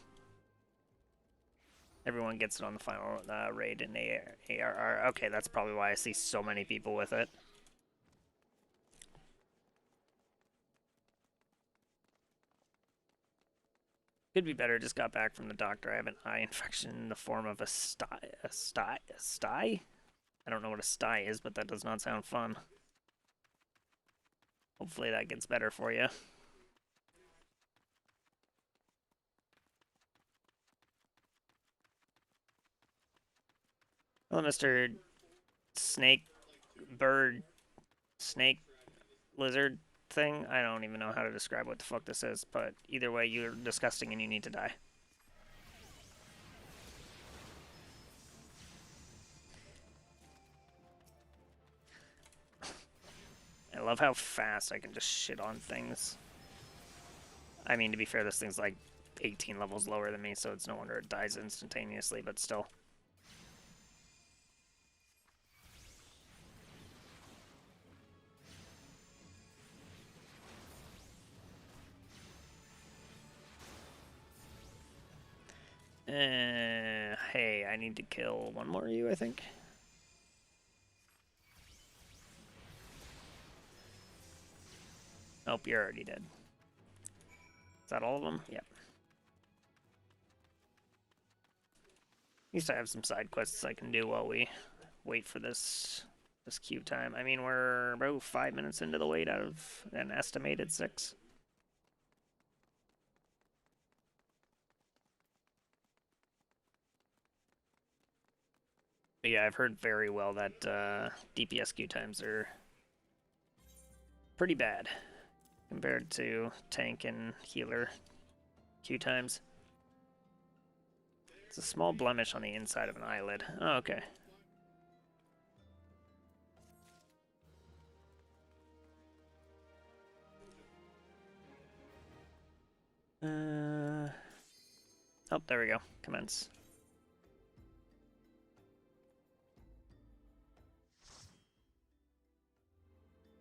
Everyone gets it on the final raid in ARR. Okay, that's probably why I see so many people with it. Could be better. Just got back from the doctor. I have an eye infection in the form of a sty. I don't know what a sty is, but that does not sound fun. Hopefully that gets better for you. Hello, Mr. Snake Bird Snake Lizard thing. I don't even know how to describe what the fuck this is, but either way, you're disgusting and you need to die. I love how fast I can just shit on things. I mean, to be fair, this thing's like 18 levels lower than me, so it's no wonder it dies instantaneously, but still. Hey, I need to kill one more of you, I think. Nope, you're already dead. Is that all of them? Yep. At least I have some side quests I can do while we wait for this queue time. I mean, we're about 5 minutes into the wait out of an estimated 6. Yeah, I've heard very well that DPS queue times are pretty bad compared to tank and healer queue times. It's a small blemish on the inside of an eyelid. Oh, okay. Oh, there we go. Commence.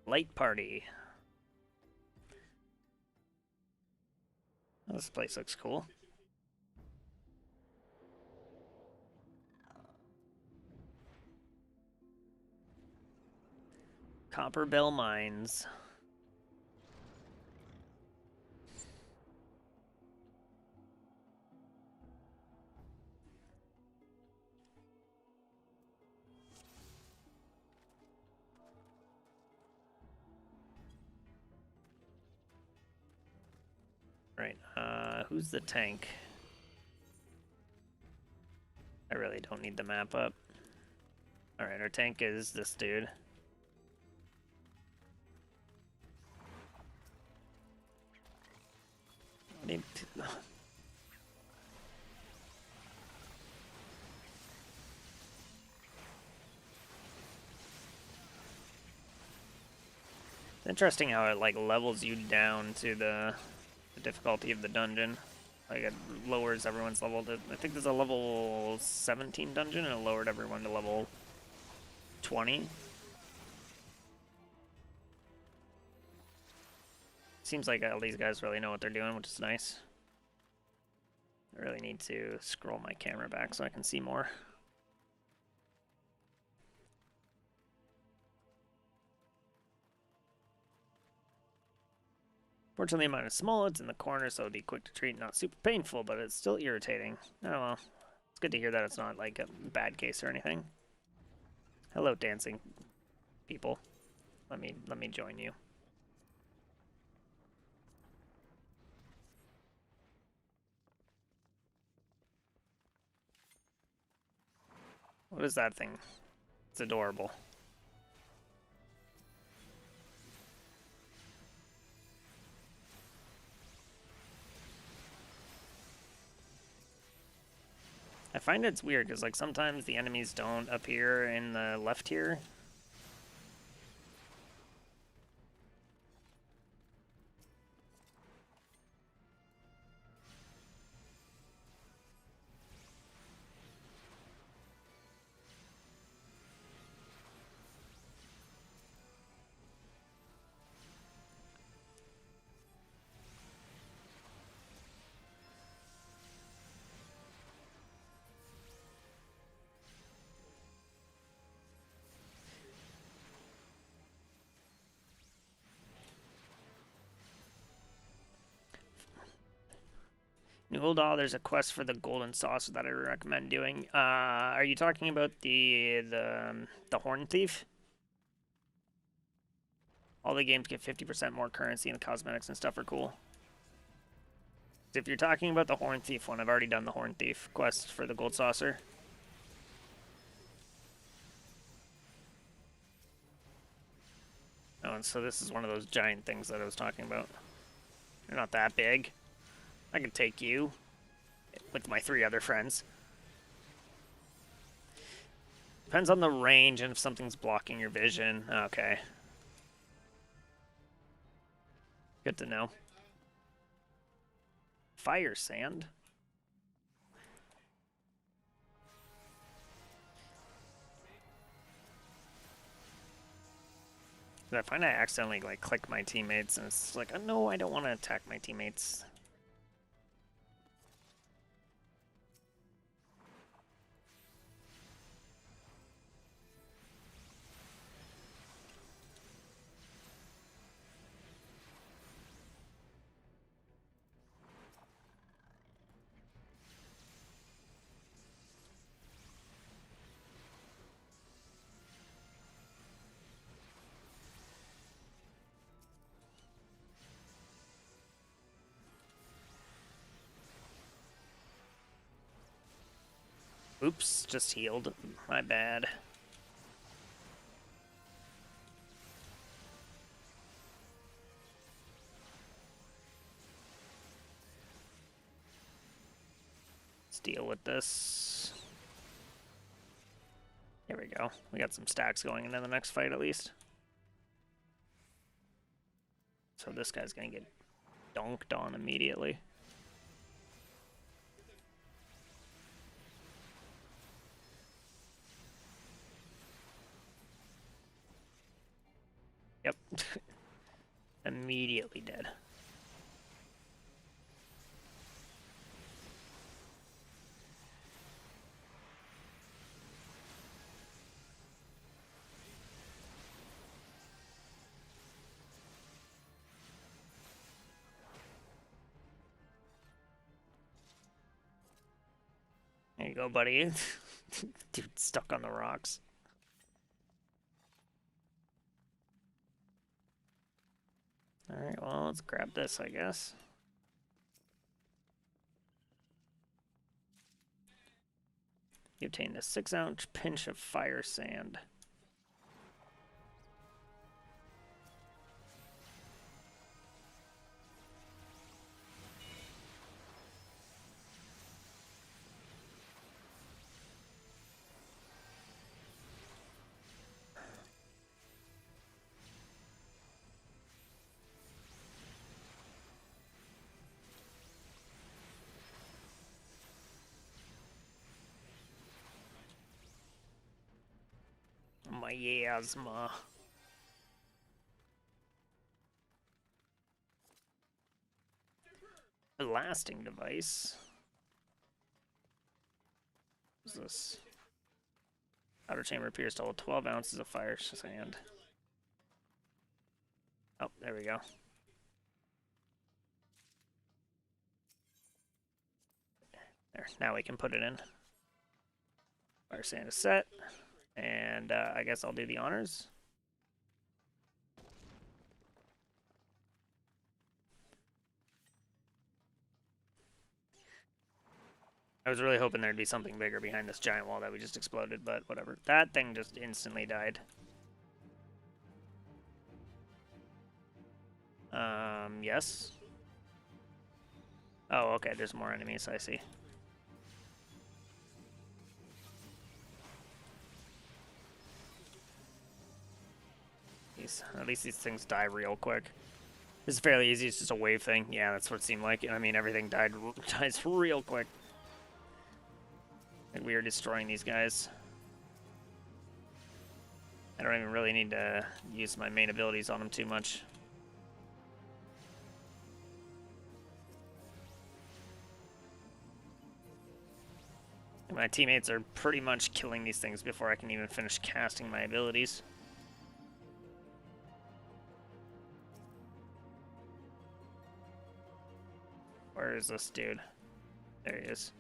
Light party. Oh, this place looks cool. Copper Bell Mines. Right, who's the tank? I really don't need the map up. Alright, our tank is this dude. It's interesting how it like levels you down to the difficulty of the dungeon. Like it lowers everyone's level to, I think there's a level 17 dungeon and it lowered everyone to level 20. Seems like all these guys really know what they're doing, which is nice. I really need to scroll my camera back so I can see more. Fortunately, mine is small, it's in the corner, so it'll be quick to treat, not super painful, but it's still irritating. Oh well, it's good to hear that it's not like a bad case or anything. Hello, dancing people. Let me join you. What is that thing? It's adorable. I find it's weird because like sometimes the enemies don't appear in the left here. New Uldal, there's a quest for the golden saucer that I recommend doing. Are you talking about the Horn Thief? All the games get 50% more currency, and the cosmetics and stuff are cool. If you're talking about the Horn Thief one, I've already done the Horn Thief quest for the gold saucer. Oh, and so this is one of those giant things that I was talking about. They're not that big. I can take you with my 3 other friends. Depends on the range and if something's blocking your vision. Okay. Good to know. Fire sand? I find I accidentally like click my teammates and it's like, oh, no, I don't want to attack my teammates. Oops, just healed. My bad. Let's deal with this. There we go. We got some stacks going into the next fight at least. So this guy's gonna get donked on immediately. Yep. Immediately dead. There you go, buddy. Dude, stuck on the rocks. Alright, well, let's grab this, I guess. You obtained a 6-ounce pinch of fire sand. Miasma. Blasting device. What is this? Outer chamber appears to hold 12 ounces of fire sand. Oh, there we go. There, now we can put it in. Fire sand is set. And I guess I'll do the honors. I was really hoping there'd be something bigger behind this giant wall that we just exploded, but whatever. That thing just instantly died. Yes. Oh, okay, there's more enemies, I see. At least these things die real quick. This is fairly easy, it's just a wave thing. Yeah, that's what it seemed like. I mean, everything dies real quick. Like we are destroying these guys. I don't even really need to use my main abilities on them too much. My teammates are pretty much killing these things before I can even finish casting my abilities. Where is this dude? There he is.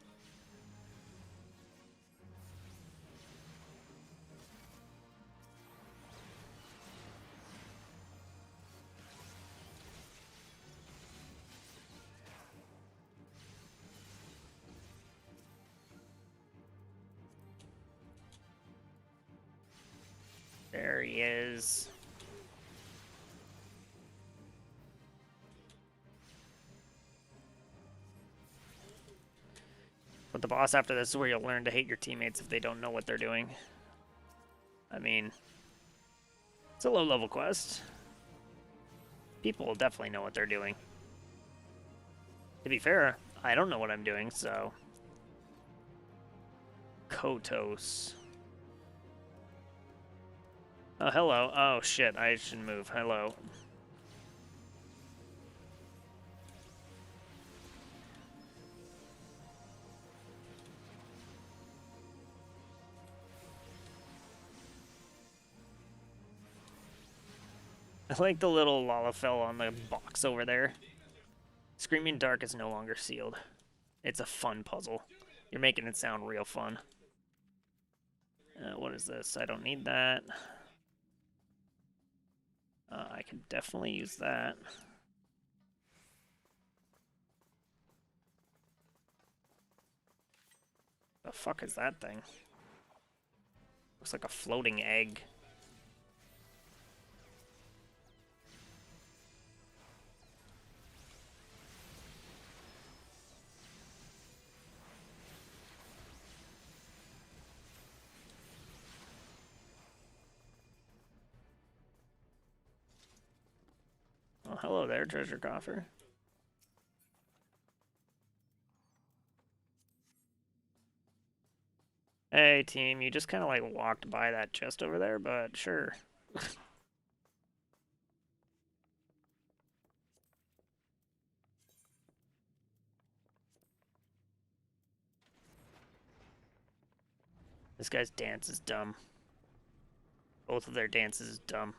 There he is. But the boss after this is where you'll learn to hate your teammates if they don't know what they're doing. I mean, it's a low-level quest. People will definitely know what they're doing. To be fair, I don't know what I'm doing, so... Kotos. Oh, hello. Oh, shit, I should move. Hello. I like the little Lalafell on the box over there. Screaming Dark is no longer sealed. It's a fun puzzle. You're making it sound real fun. What is this? I don't need that. I can definitely use that. The fuck is that thing? Looks like a floating egg. Oh, hello there, treasure coffer. Hey, team, you just kind of like walked by that chest over there, but sure. This guy's dance is dumb. Both of their dances is dumb.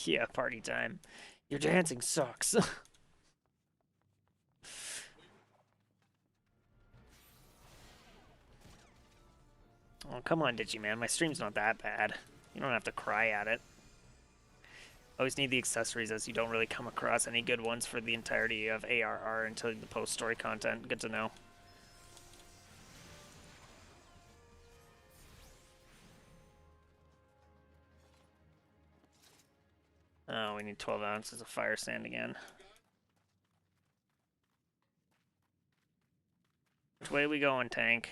Yeah, party time. Your dancing sucks. Oh, come on, Ditchy Man. My stream's not that bad. You don't have to cry at it. Always need the accessories, as you don't really come across any good ones for the entirety of ARR until the post-story content. Good to know. Oh, we need 12 ounces of fire sand again. Which way are we going, tank?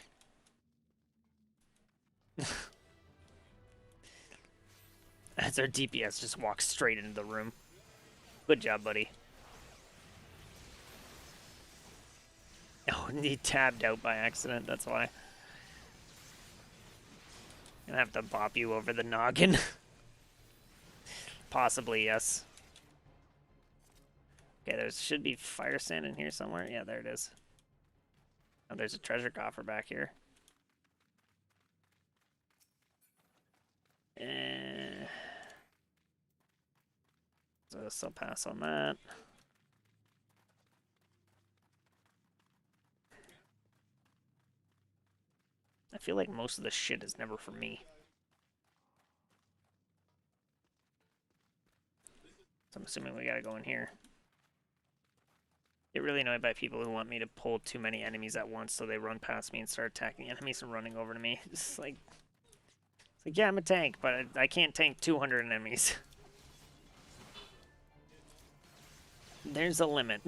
As our DPS just walks straight into the room. Good job, buddy. Oh, he tabbed out by accident, that's why. Gonna have to bop you over the noggin. Possibly, yes. Okay, there should be fire sand in here somewhere. Yeah, there it is. Oh, there's a treasure coffer back here. So I'll pass on that. I feel like most of the shit is never for me. So I'm assuming we gotta go in here. Get really annoyed by people who want me to pull too many enemies at once, so they run past me and start attacking enemies and running over to me. It's like yeah, I'm a tank, but I can't tank 200 enemies. There's a limit.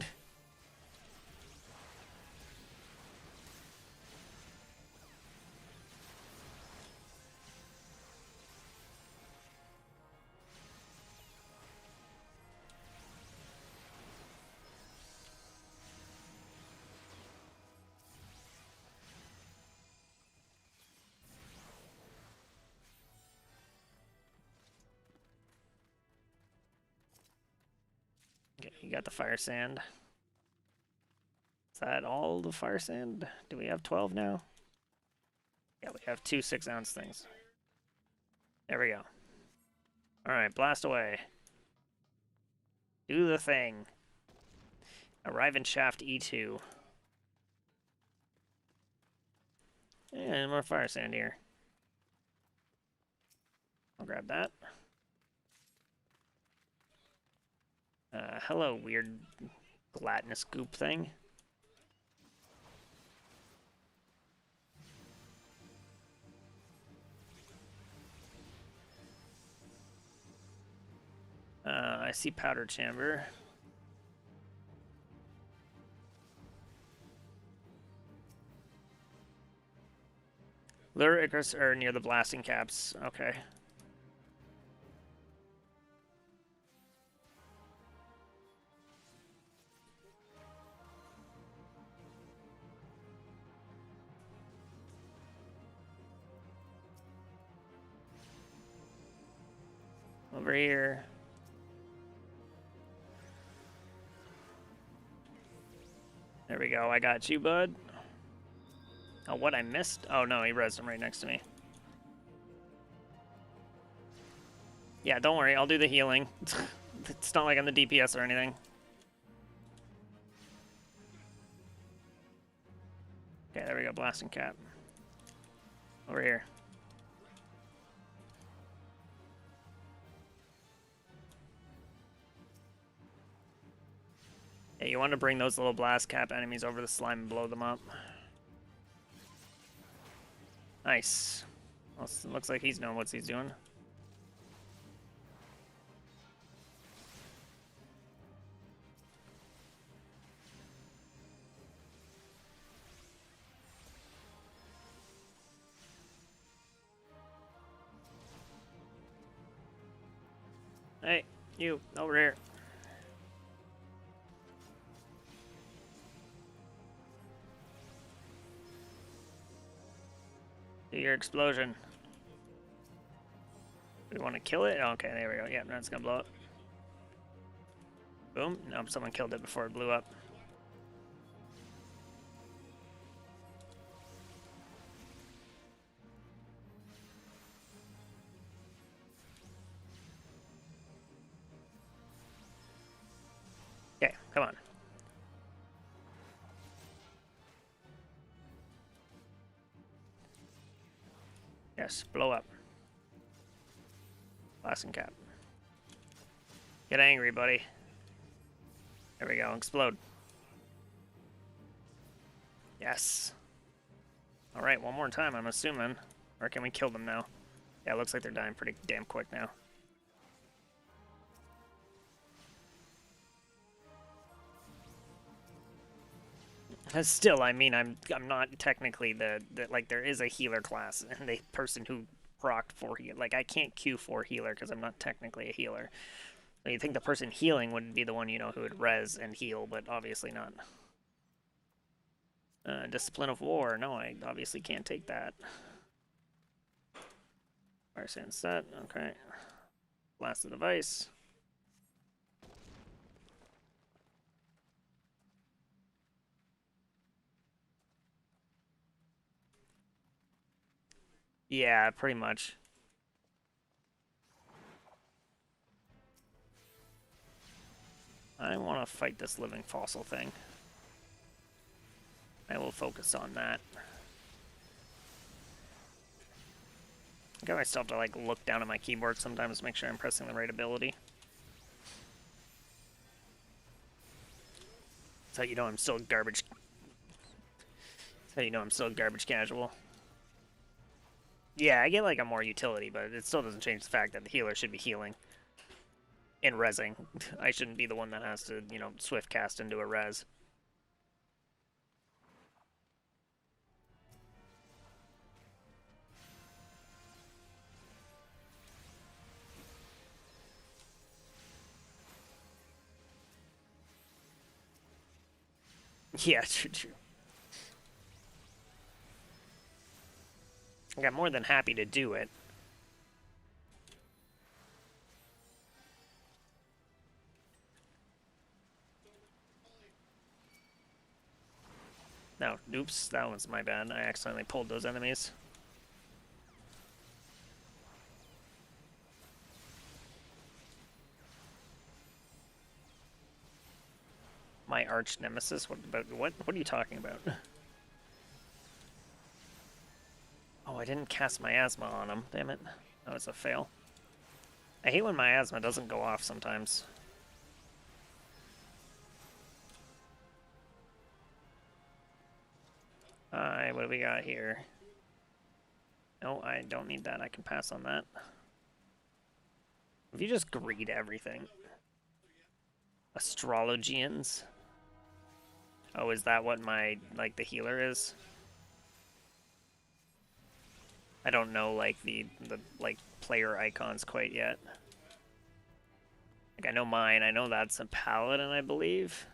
Okay, you got the fire sand. Is that all the fire sand? Do we have 12 now? Yeah, we have 2 6-ounce things. There we go. Alright, blast away. Do the thing. Arrive in shaft E2. And more fire sand here. I'll grab that. Hello, weird gelatinous goop thing. I see powder chamber. Lure Icarus are near the blasting caps. Okay. Over here. There we go. I got you, bud. Oh, what I missed? Oh, no, he rezzed him right next to me. Yeah, don't worry. I'll do the healing. It's not like I'm the DPS or anything. Okay, there we go. Blasting cap. Over here. Yeah, you want to bring those little blast cap enemies over the slime and blow them up. Nice. Well, looks like he's knowing what he's doing. Hey, you, over here. Do your explosion. We want to kill it? Okay, there we go. Yeah, that's gonna blow up. Boom. No, someone killed it before it blew up. Okay, come on. Yes, blow up. Blasting cap. Get angry, buddy. There we go, explode. Yes. Alright, one more time, I'm assuming. Or can we kill them now? Yeah, it looks like they're dying pretty damn quick now. Still, I mean, I'm not technically the like, there is a healer class, and the person who procced for heal. Like, I can't queue for healer because I'm not technically a healer. So you think the person healing would be the one, you know, who would res and heal, but obviously not. Discipline of War. No, I obviously can't take that. Fire sand set. Okay. Blast the device. Yeah, pretty much. I want to fight this living fossil thing. I will focus on that. I think I still have to like look down at my keyboard sometimes to make sure I'm pressing the right ability. That's how you know I'm still garbage. That's how you know I'm still garbage casual. Yeah, I get like a more utility, but it still doesn't change the fact that the healer should be healing and rezzing. I shouldn't be the one that has to, you know, swift cast into a res. Yeah, true. Like, I'm more than happy to do it. No, oops, that was my bad. I accidentally pulled those enemies. My arch nemesis? What about what? What are you talking about? Oh, I didn't cast miasma on him. Damn it. That was a fail. I hate when miasma doesn't go off sometimes. Alright, what do we got here? No, I don't need that. I can pass on that. If you just greed everything. Astrologians. Oh, is that what my, like, the healer is? I don't know, like, the like, player icons quite yet. Like, I know mine. I know that's a paladin, I believe.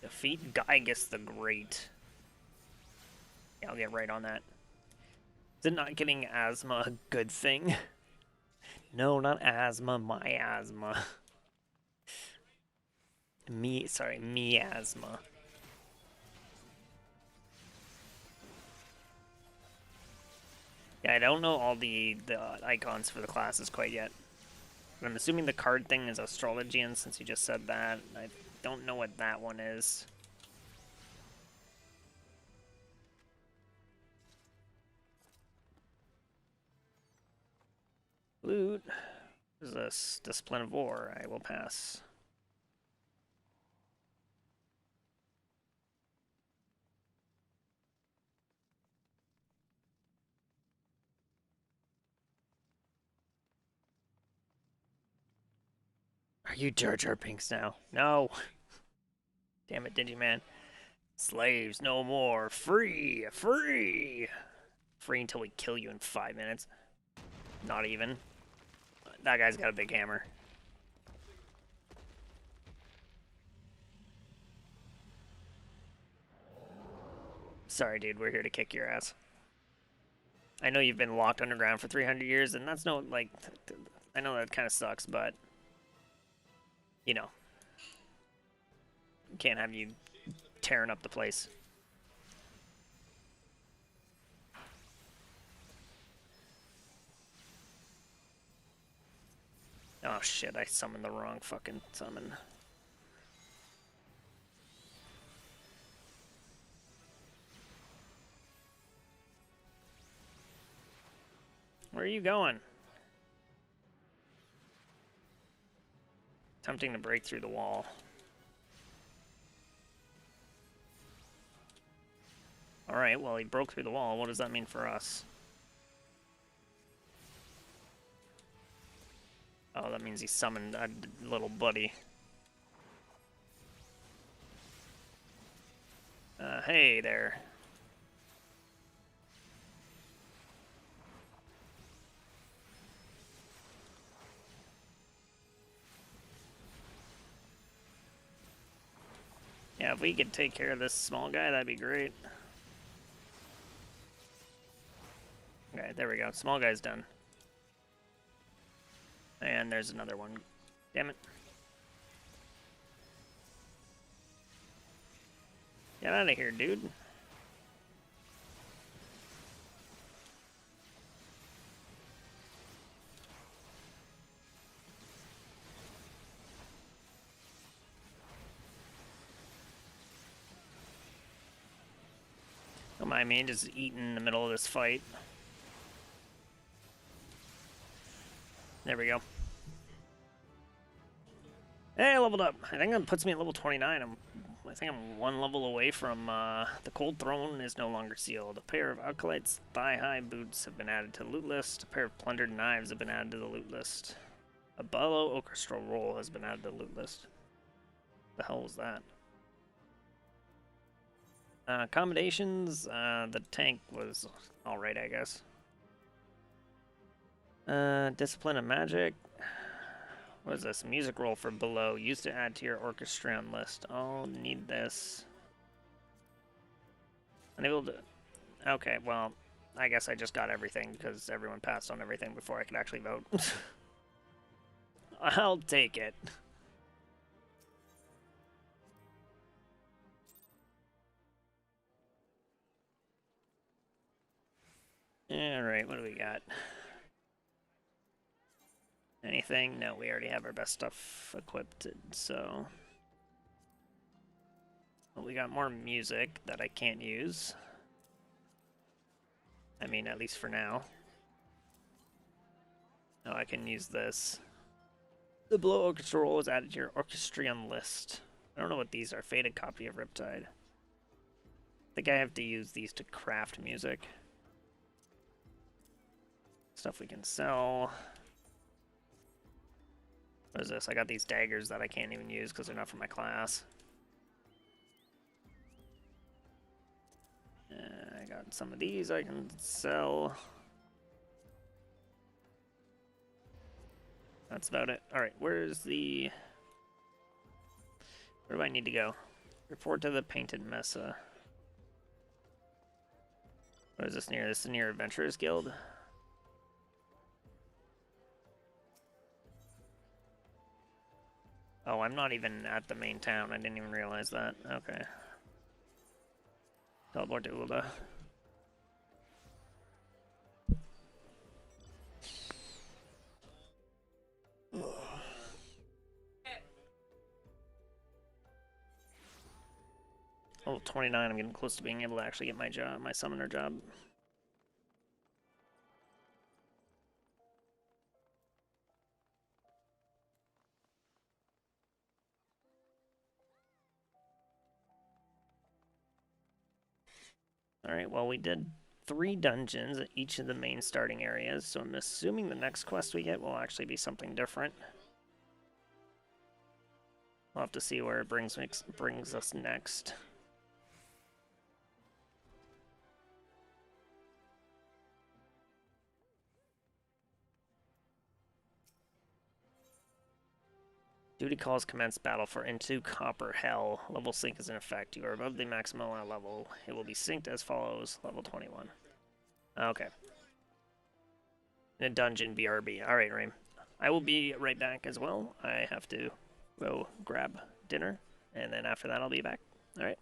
Defeat Gygus the Great. Yeah, I'll get right on that. Is it not getting asthma a good thing? No, not asthma, miasma. Miasma. Yeah, I don't know all the icons for the classes quite yet. But I'm assuming the card thing is Astrologian since you just said that. I don't know what that one is. Loot. What is this? Discipline of War. I will pass. Are you Jar Jar Binks now? No. Damn it, Digiman. Slaves no more. Free! Free! Free until we kill you in 5 minutes. Not even. That guy's got a big hammer. Sorry, dude. We're here to kick your ass. I know you've been locked underground for 300 years, and that's no, like... I know that kind of sucks, but... You know. Can't have you tearing up the place. Oh shit, I summoned the wrong fucking summon. Where are you going? Attempting to break through the wall. Alright, well, he broke through the wall. What does that mean for us? Oh, that means he summoned a little buddy. Hey there. Yeah, if we could take care of this small guy, that'd be great. Okay, there we go. Small guy's done. And there's another one. Damn it. Get out of here, dude. Don't mind me, just eating in the middle of this fight. There we go. Hey, I leveled up. I think that puts me at level 29. I think I'm one level away from the Cold Throne is no longer sealed. A pair of Alkalites thigh-high boots have been added to the loot list. A pair of plundered knives have been added to the loot list. A Bellow Orchestral Roll has been added to the loot list. The hell was that? Accommodations, the tank was alright, I guess. Discipline and Magic. What is this? Music roll for below. Used to add to your orchestrion list. I'll need this. Unable to... Okay, well, I guess I just got everything because everyone passed on everything before I could actually vote. I'll take it. Alright, what do we got? Anything? No, we already have our best stuff equipped, so... Well, we got more music that I can't use. I mean, at least for now. No, I can use this. The Below Orchestra Roll is added to your orchestrion list. I don't know what these are. Faded copy of Riptide. I think I have to use these to craft music. Stuff we can sell. What is this? I got these daggers that I can't even use because they're not for my class. I got some of these I can sell. That's about it. Alright, where's the... Where do I need to go? Report to the Painted Mesa. What is this near? This is near Adventurers Guild? Oh, I'm not even at the main town. I didn't even realize that. Okay. Teleport to Ulda. Oh, 29. I'm getting close to being able to actually get my job, my summoner job. Alright, well, we did 3 dungeons at each of the main starting areas, so I'm assuming the next quest we get will actually be something different. We'll have to see where it brings us next. Duty calls commence battle for into Copper Hell. Level sync is in effect. You are above the maximum level. It will be synced as follows. Level 21. Okay. In a dungeon, BRB. Alright, Rain. I will be right back as well. I have to go grab dinner, and then after that I'll be back. Alright.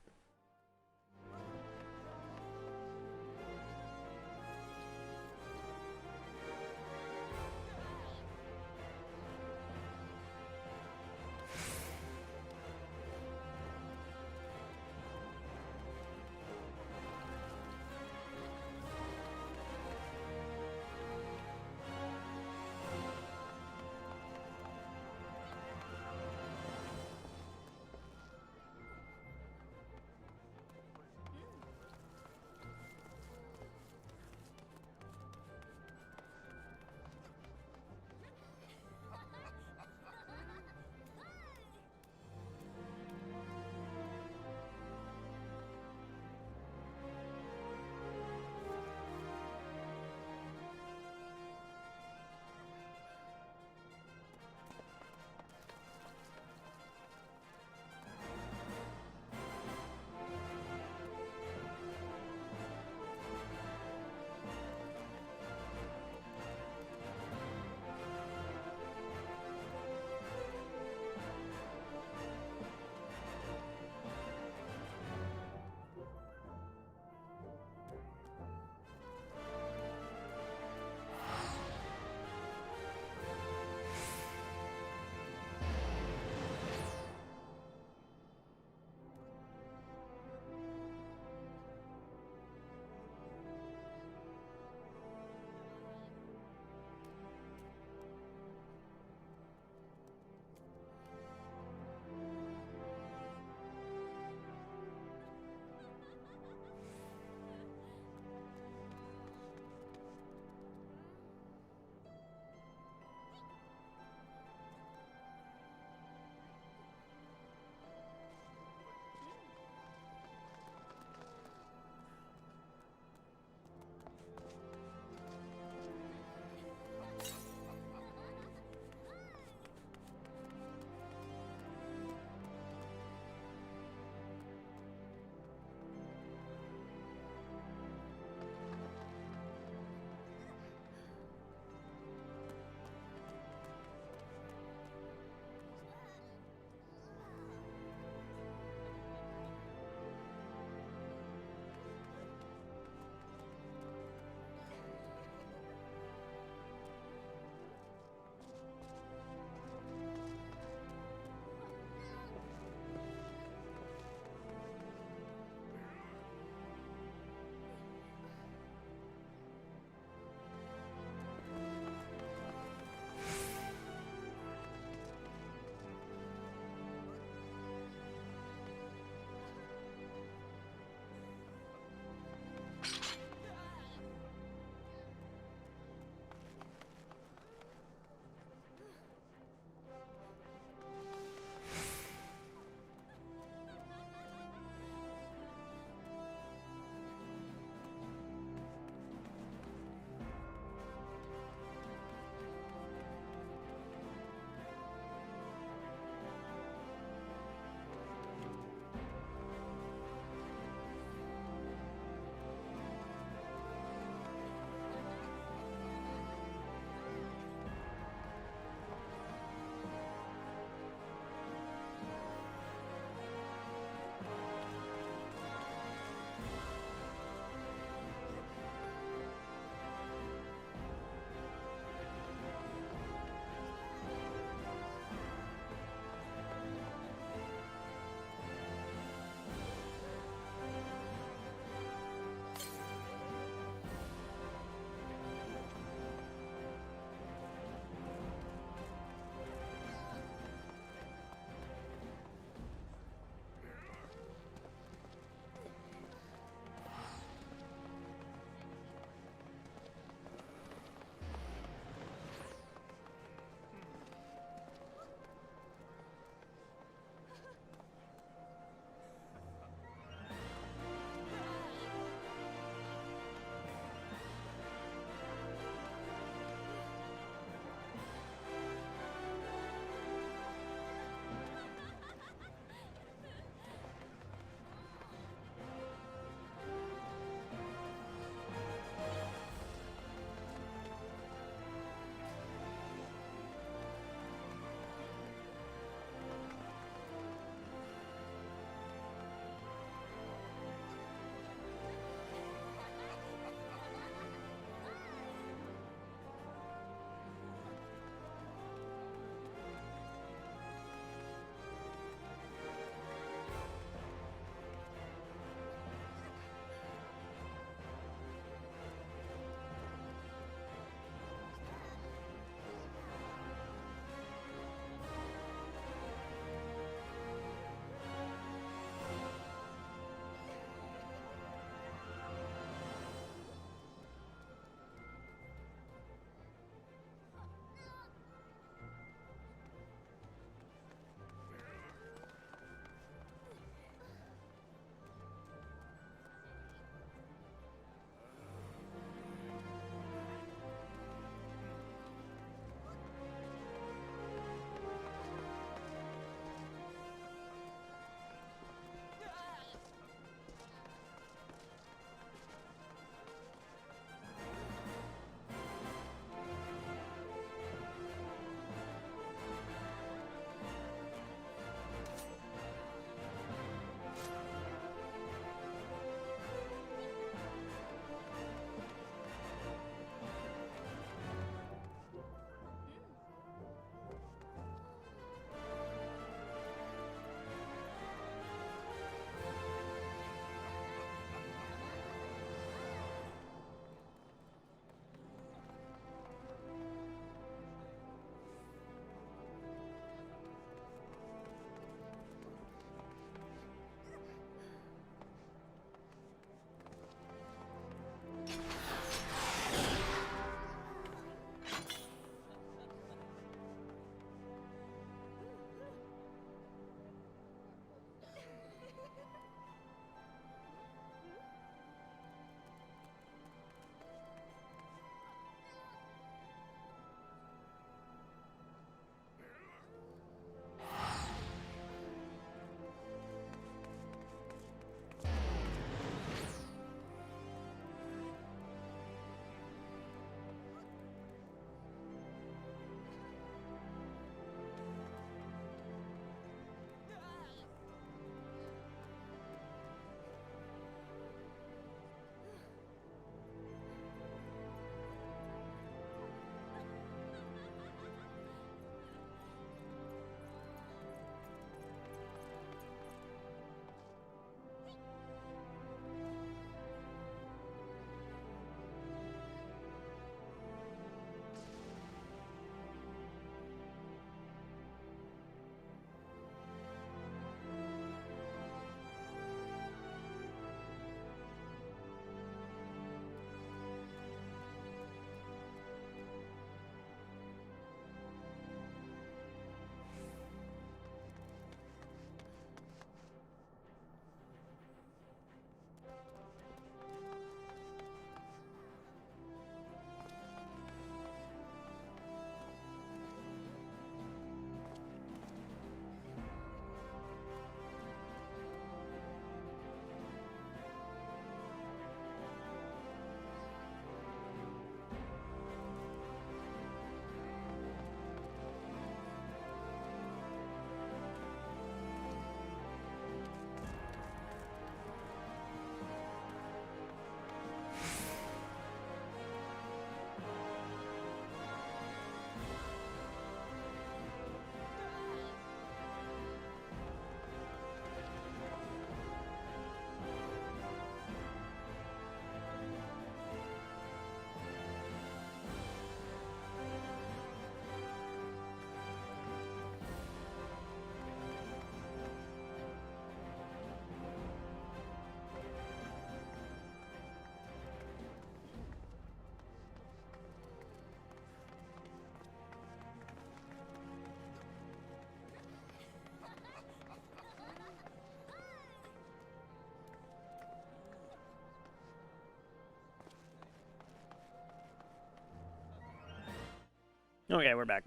Okay, we're back.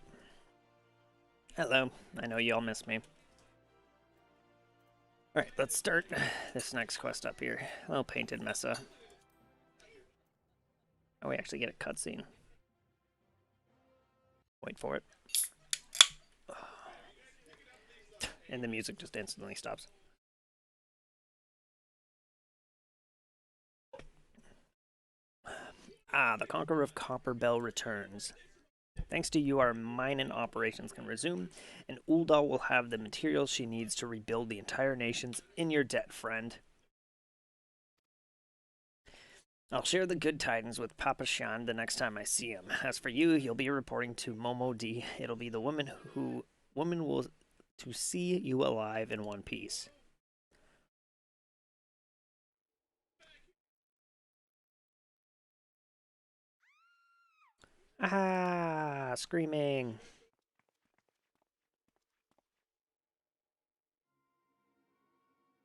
Hello. I know you all missed me. Alright, let's start this next quest up here. Hello, Painted Mesa. Oh, we actually get a cutscene. Wait for it. And the music just instantly stops. Ah, the Conqueror of Copperbell returns. Thanks to you, our mining operations can resume, and Uldal will have the materials she needs to rebuild the entire nations in your debt, friend. I'll share the good tidings with Papa Shan the next time I see him. As for you, you'll be reporting to Momo D. It'll be the woman will to see you alive in one piece. Ah, screaming.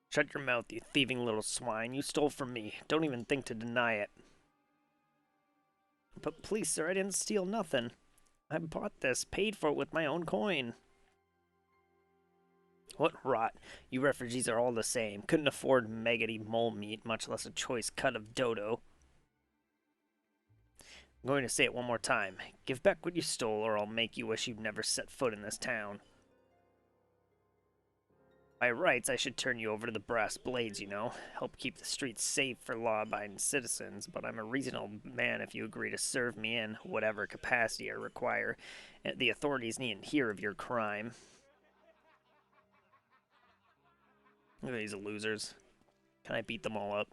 Shut your mouth, you thieving little swine. You stole from me. Don't even think to deny it. But please, sir, I didn't steal nothing. I bought this, paid for it with my own coin. What rot. You refugees are all the same. Couldn't afford maggoty mole meat, much less a choice cut of dodo. I'm going to say it one more time. Give back what you stole, or I'll make you wish you'd never set foot in this town. By rights, I should turn you over to the brass blades, you know. Help keep the streets safe for law-abiding citizens, but I'm a reasonable man if you agree to serve me in whatever capacity I require. The authorities needn't hear of your crime. Look at these losers. Can I beat them all up?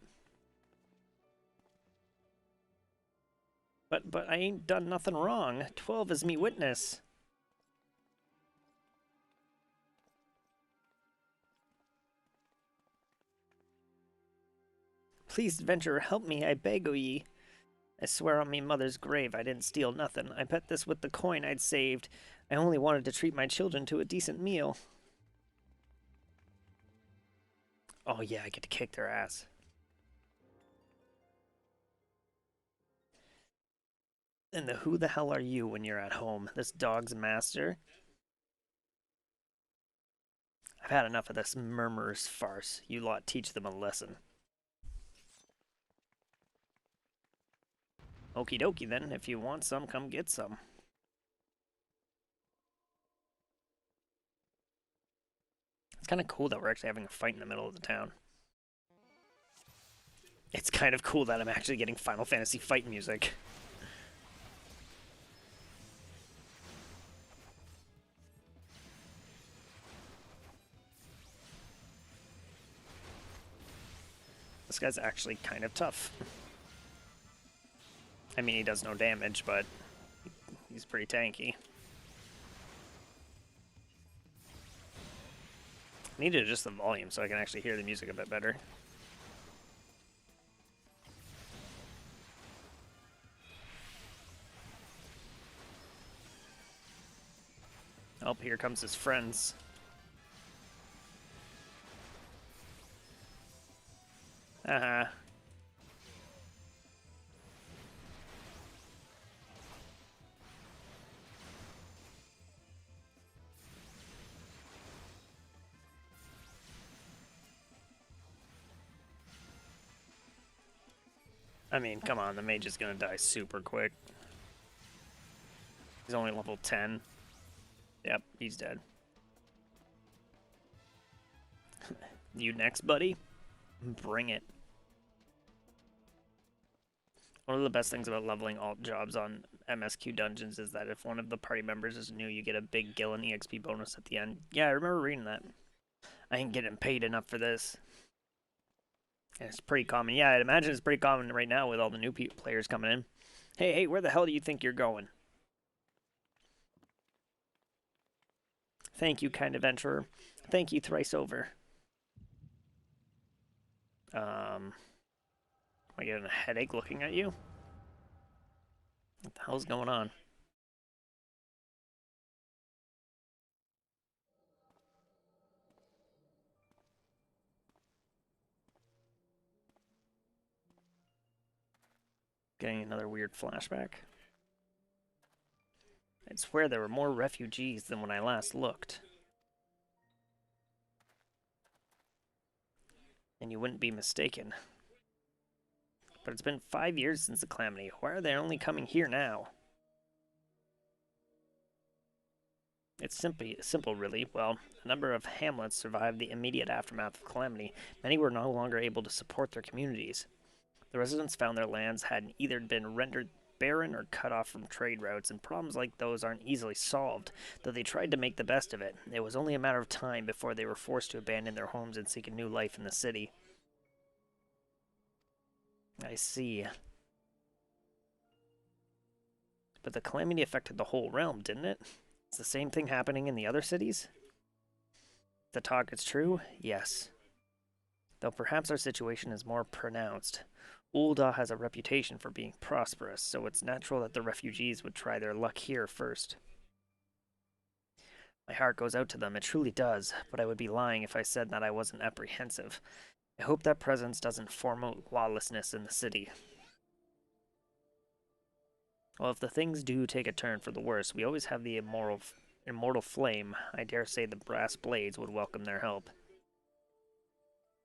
But I ain't done nothing wrong. 12 is me witness. Please, adventurer, help me, I beg o' ye. I swear on me mother's grave I didn't steal nothing. I bet this with the coin I'd saved. I only wanted to treat my children to a decent meal. Oh yeah, I get to kick their ass. And who the hell are you when you're at home? This dog's master? I've had enough of this murmurous farce. You lot teach them a lesson. Okie dokie then, if you want some, come get some. It's kind of cool that we're actually having a fight in the middle of the town. It's kind of cool that I'm actually getting Final Fantasy fight music. This guy's actually kind of tough. I mean, he does no damage, but he's pretty tanky. I need to adjust the volume so I can actually hear the music a bit better. Oh, here comes his friends. Haha. I mean, come on, the mage is gonna die super quick. He's only level 10. Yep, he's dead. You next, buddy? Bring it. One of the best things about leveling alt jobs on MSQ dungeons is that if one of the party members is new, you get a big Gillen EXP bonus at the end. Yeah, I remember reading that. I ain't getting paid enough for this. And it's pretty common. Yeah, I'd imagine it's pretty common right now with all the new players coming in. Hey, where the hell do you think you're going? Thank you, kind adventurer. Thank you thrice over. Am I getting a headache looking at you? What the hell's going on? Getting another weird flashback. I'd swear there were more refugees than when I last looked. And you wouldn't be mistaken. But it's been 5 years since the calamity. Why are they only coming here now? It's simple, really. Well, a number of hamlets survived the immediate aftermath of calamity. Many were no longer able to support their communities. The residents found their lands had either been rendered barren or cut off from trade routes, and problems like those aren't easily solved, though they tried to make the best of it. It was only a matter of time before they were forced to abandon their homes and seek a new life in the city. I see. But the calamity affected the whole realm, didn't it? Is the same thing happening in the other cities? If the talk is true, yes. Though perhaps our situation is more pronounced. Ul'dah has a reputation for being prosperous, so it's natural that the refugees would try their luck here first. My heart goes out to them, it truly does, but I would be lying if I said that I wasn't apprehensive. I hope that presence doesn't foment lawlessness in the city. Well, if the things do take a turn for the worse, we always have the immortal flame. I dare say the brass blades would welcome their help.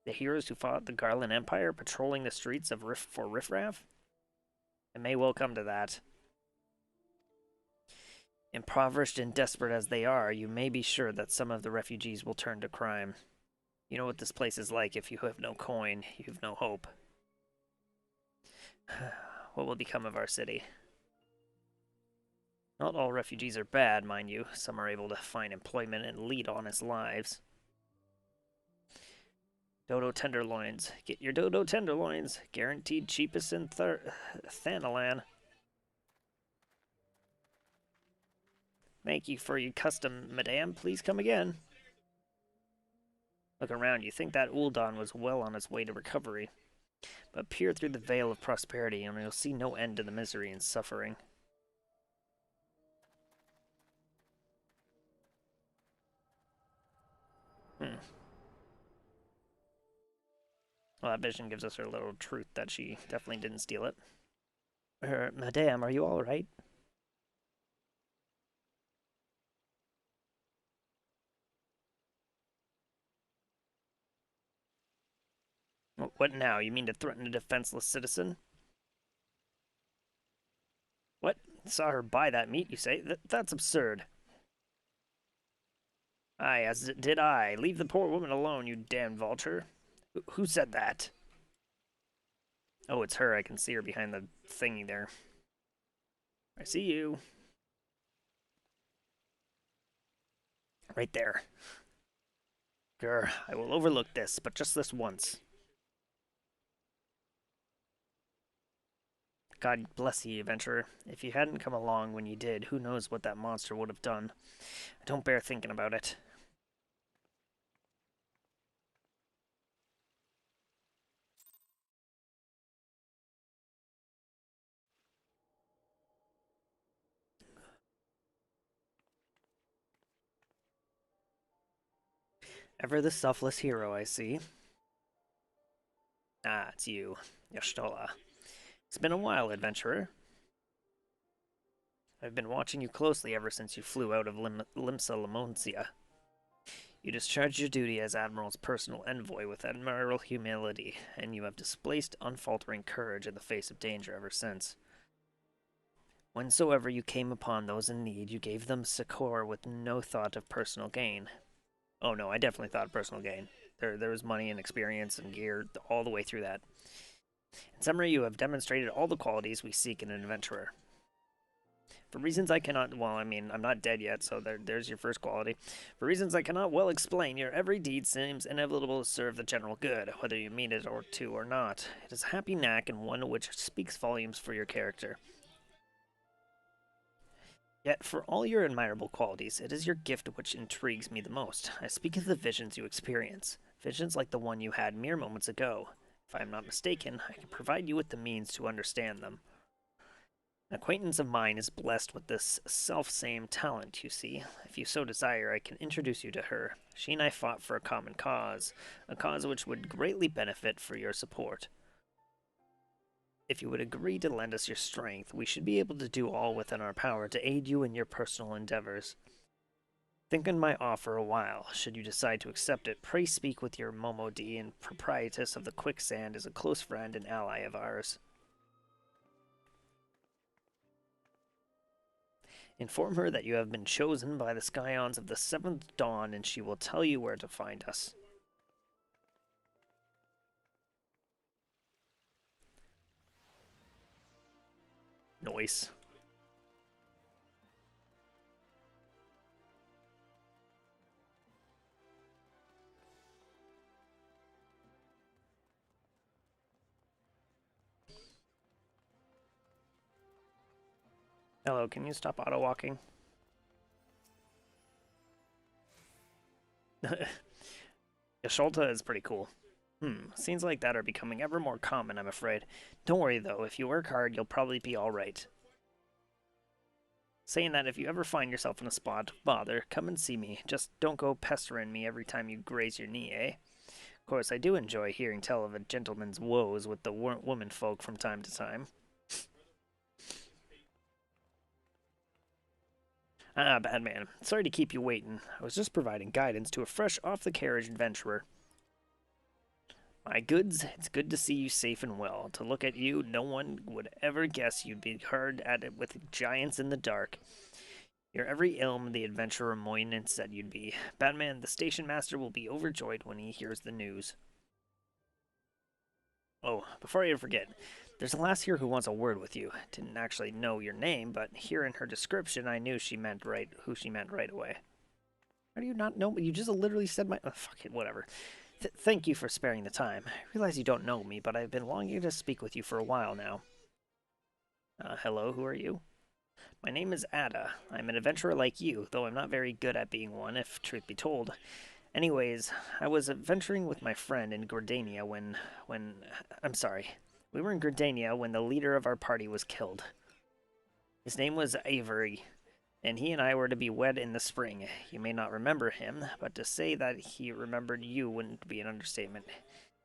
The heroes who fought the Garland Empire patrolling the streets of for riffraff? It may well come to that. Impoverished and desperate as they are, you may be sure that some of the refugees will turn to crime. You know what this place is like. If you have no coin, you have no hope. What will become of our city? Not all refugees are bad, mind you. Some are able to find employment and lead honest lives. Dodo tenderloins. Get your dodo tenderloins. Guaranteed cheapest in Thanalan. Thank you for your custom, madame. Please come again. Look around. You think that Ul'dah was well on its way to recovery. But peer through the veil of prosperity and you'll see no end to the misery and suffering. Well, that vision gives us her little truth that she definitely didn't steal it. Madame, are you all right? What now? You mean to threaten a defenseless citizen? What? Saw her buy that meat, you say? That's absurd. Aye, as did I. Leave the poor woman alone, you damned vulture. Who said that? Oh, it's her. I can see her behind the thingy there. I see you. Right there. Grr, I will overlook this, but just this once. God bless you, adventurer. If you hadn't come along when you did, who knows what that monster would have done. I don't bear thinking about it. Ever the selfless hero, I see. Ah, it's you, Y'shtola. It's been a while, adventurer. I've been watching you closely ever since you flew out of Limsa Lamoncia. You discharged your duty as Admiral's personal envoy with admirable humility, and you have displayed unfaltering courage in the face of danger ever since. Whensoever you came upon those in need, you gave them succor with no thought of personal gain. Oh no, I definitely thought of personal gain. There was money and experience and gear all the way through that. In summary, you have demonstrated all the qualities we seek in an adventurer. For reasons I cannot, well, I mean, I'm not dead yet, so there's your first quality. For reasons I cannot well explain, your every deed seems inevitable to serve the general good, whether you mean it or not. It is a happy knack and one which speaks volumes for your character. Yet, for all your admirable qualities, it is your gift which intrigues me the most. I speak of the visions you experience, visions like the one you had mere moments ago. If I am not mistaken, I can provide you with the means to understand them. An acquaintance of mine is blessed with this self-same talent, you see. If you so desire, I can introduce you to her. She and I fought for a common cause, a cause which would greatly benefit for your support. If you would agree to lend us your strength, we should be able to do all within our power to aid you in your personal endeavors. Think on my offer a while. Should you decide to accept it, pray speak with your Momodi and proprietress of the Quicksand is a close friend and ally of ours. Inform her that you have been chosen by the Scions of the Seventh Dawn, and she will tell you where to find us. Noise. Hello, can you stop auto-walking? Yasholta is pretty cool. Scenes like that are becoming ever more common, I'm afraid. Don't worry, though. If you work hard, you'll probably be alright. Saying that, if you ever find yourself in a spot, bother, come and see me. Just don't go pestering me every time you graze your knee, eh? Of course, I do enjoy hearing tell of a gentleman's woes with the woman folk from time to time. Ah, Badman. Sorry to keep you waiting. I was just providing guidance to a fresh off-the-carriage adventurer. My goods, it's good to see you safe and well. To look at you, no one would ever guess you'd be hard at it with giants in the dark. You're every ilm the adventurer Moynihan said you'd be. Badman, the station master will be overjoyed when he hears the news. Oh, before I forget, there's a lass here who wants a word with you. Didn't actually know your name, but hearing her description, I knew who she meant right away. How do you not know? You just literally said my. Oh, fuck it, whatever. Thank you for sparing the time. I realize you don't know me, but I've been longing to speak with you for a while now. Hello, who are you? My name is Ada. I'm an adventurer like you, though I'm not very good at being one, if truth be told. Anyways, I was adventuring with my friend in Gordania I'm sorry. We were in Gordania when the leader of our party was killed. His name was Avery, and he and I were to be wed in the spring. You may not remember him, but to say that he remembered you wouldn't be an understatement.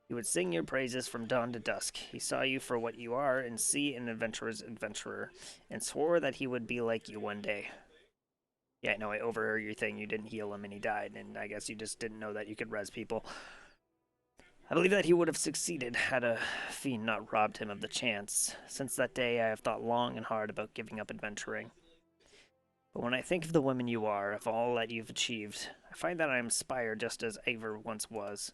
He would sing your praises from dawn to dusk. He saw you for what you are and see an adventurer's adventurer, and swore that he would be like you one day. Yeah, no, I overheard your thing. You didn't heal him and he died, and I guess you just didn't know that you could res people. I believe that he would have succeeded had a fiend not robbed him of the chance. Since that day, I have thought long and hard about giving up adventuring. But when I think of the woman you are, of all that you've achieved, I find that I am inspired just as Aver once was.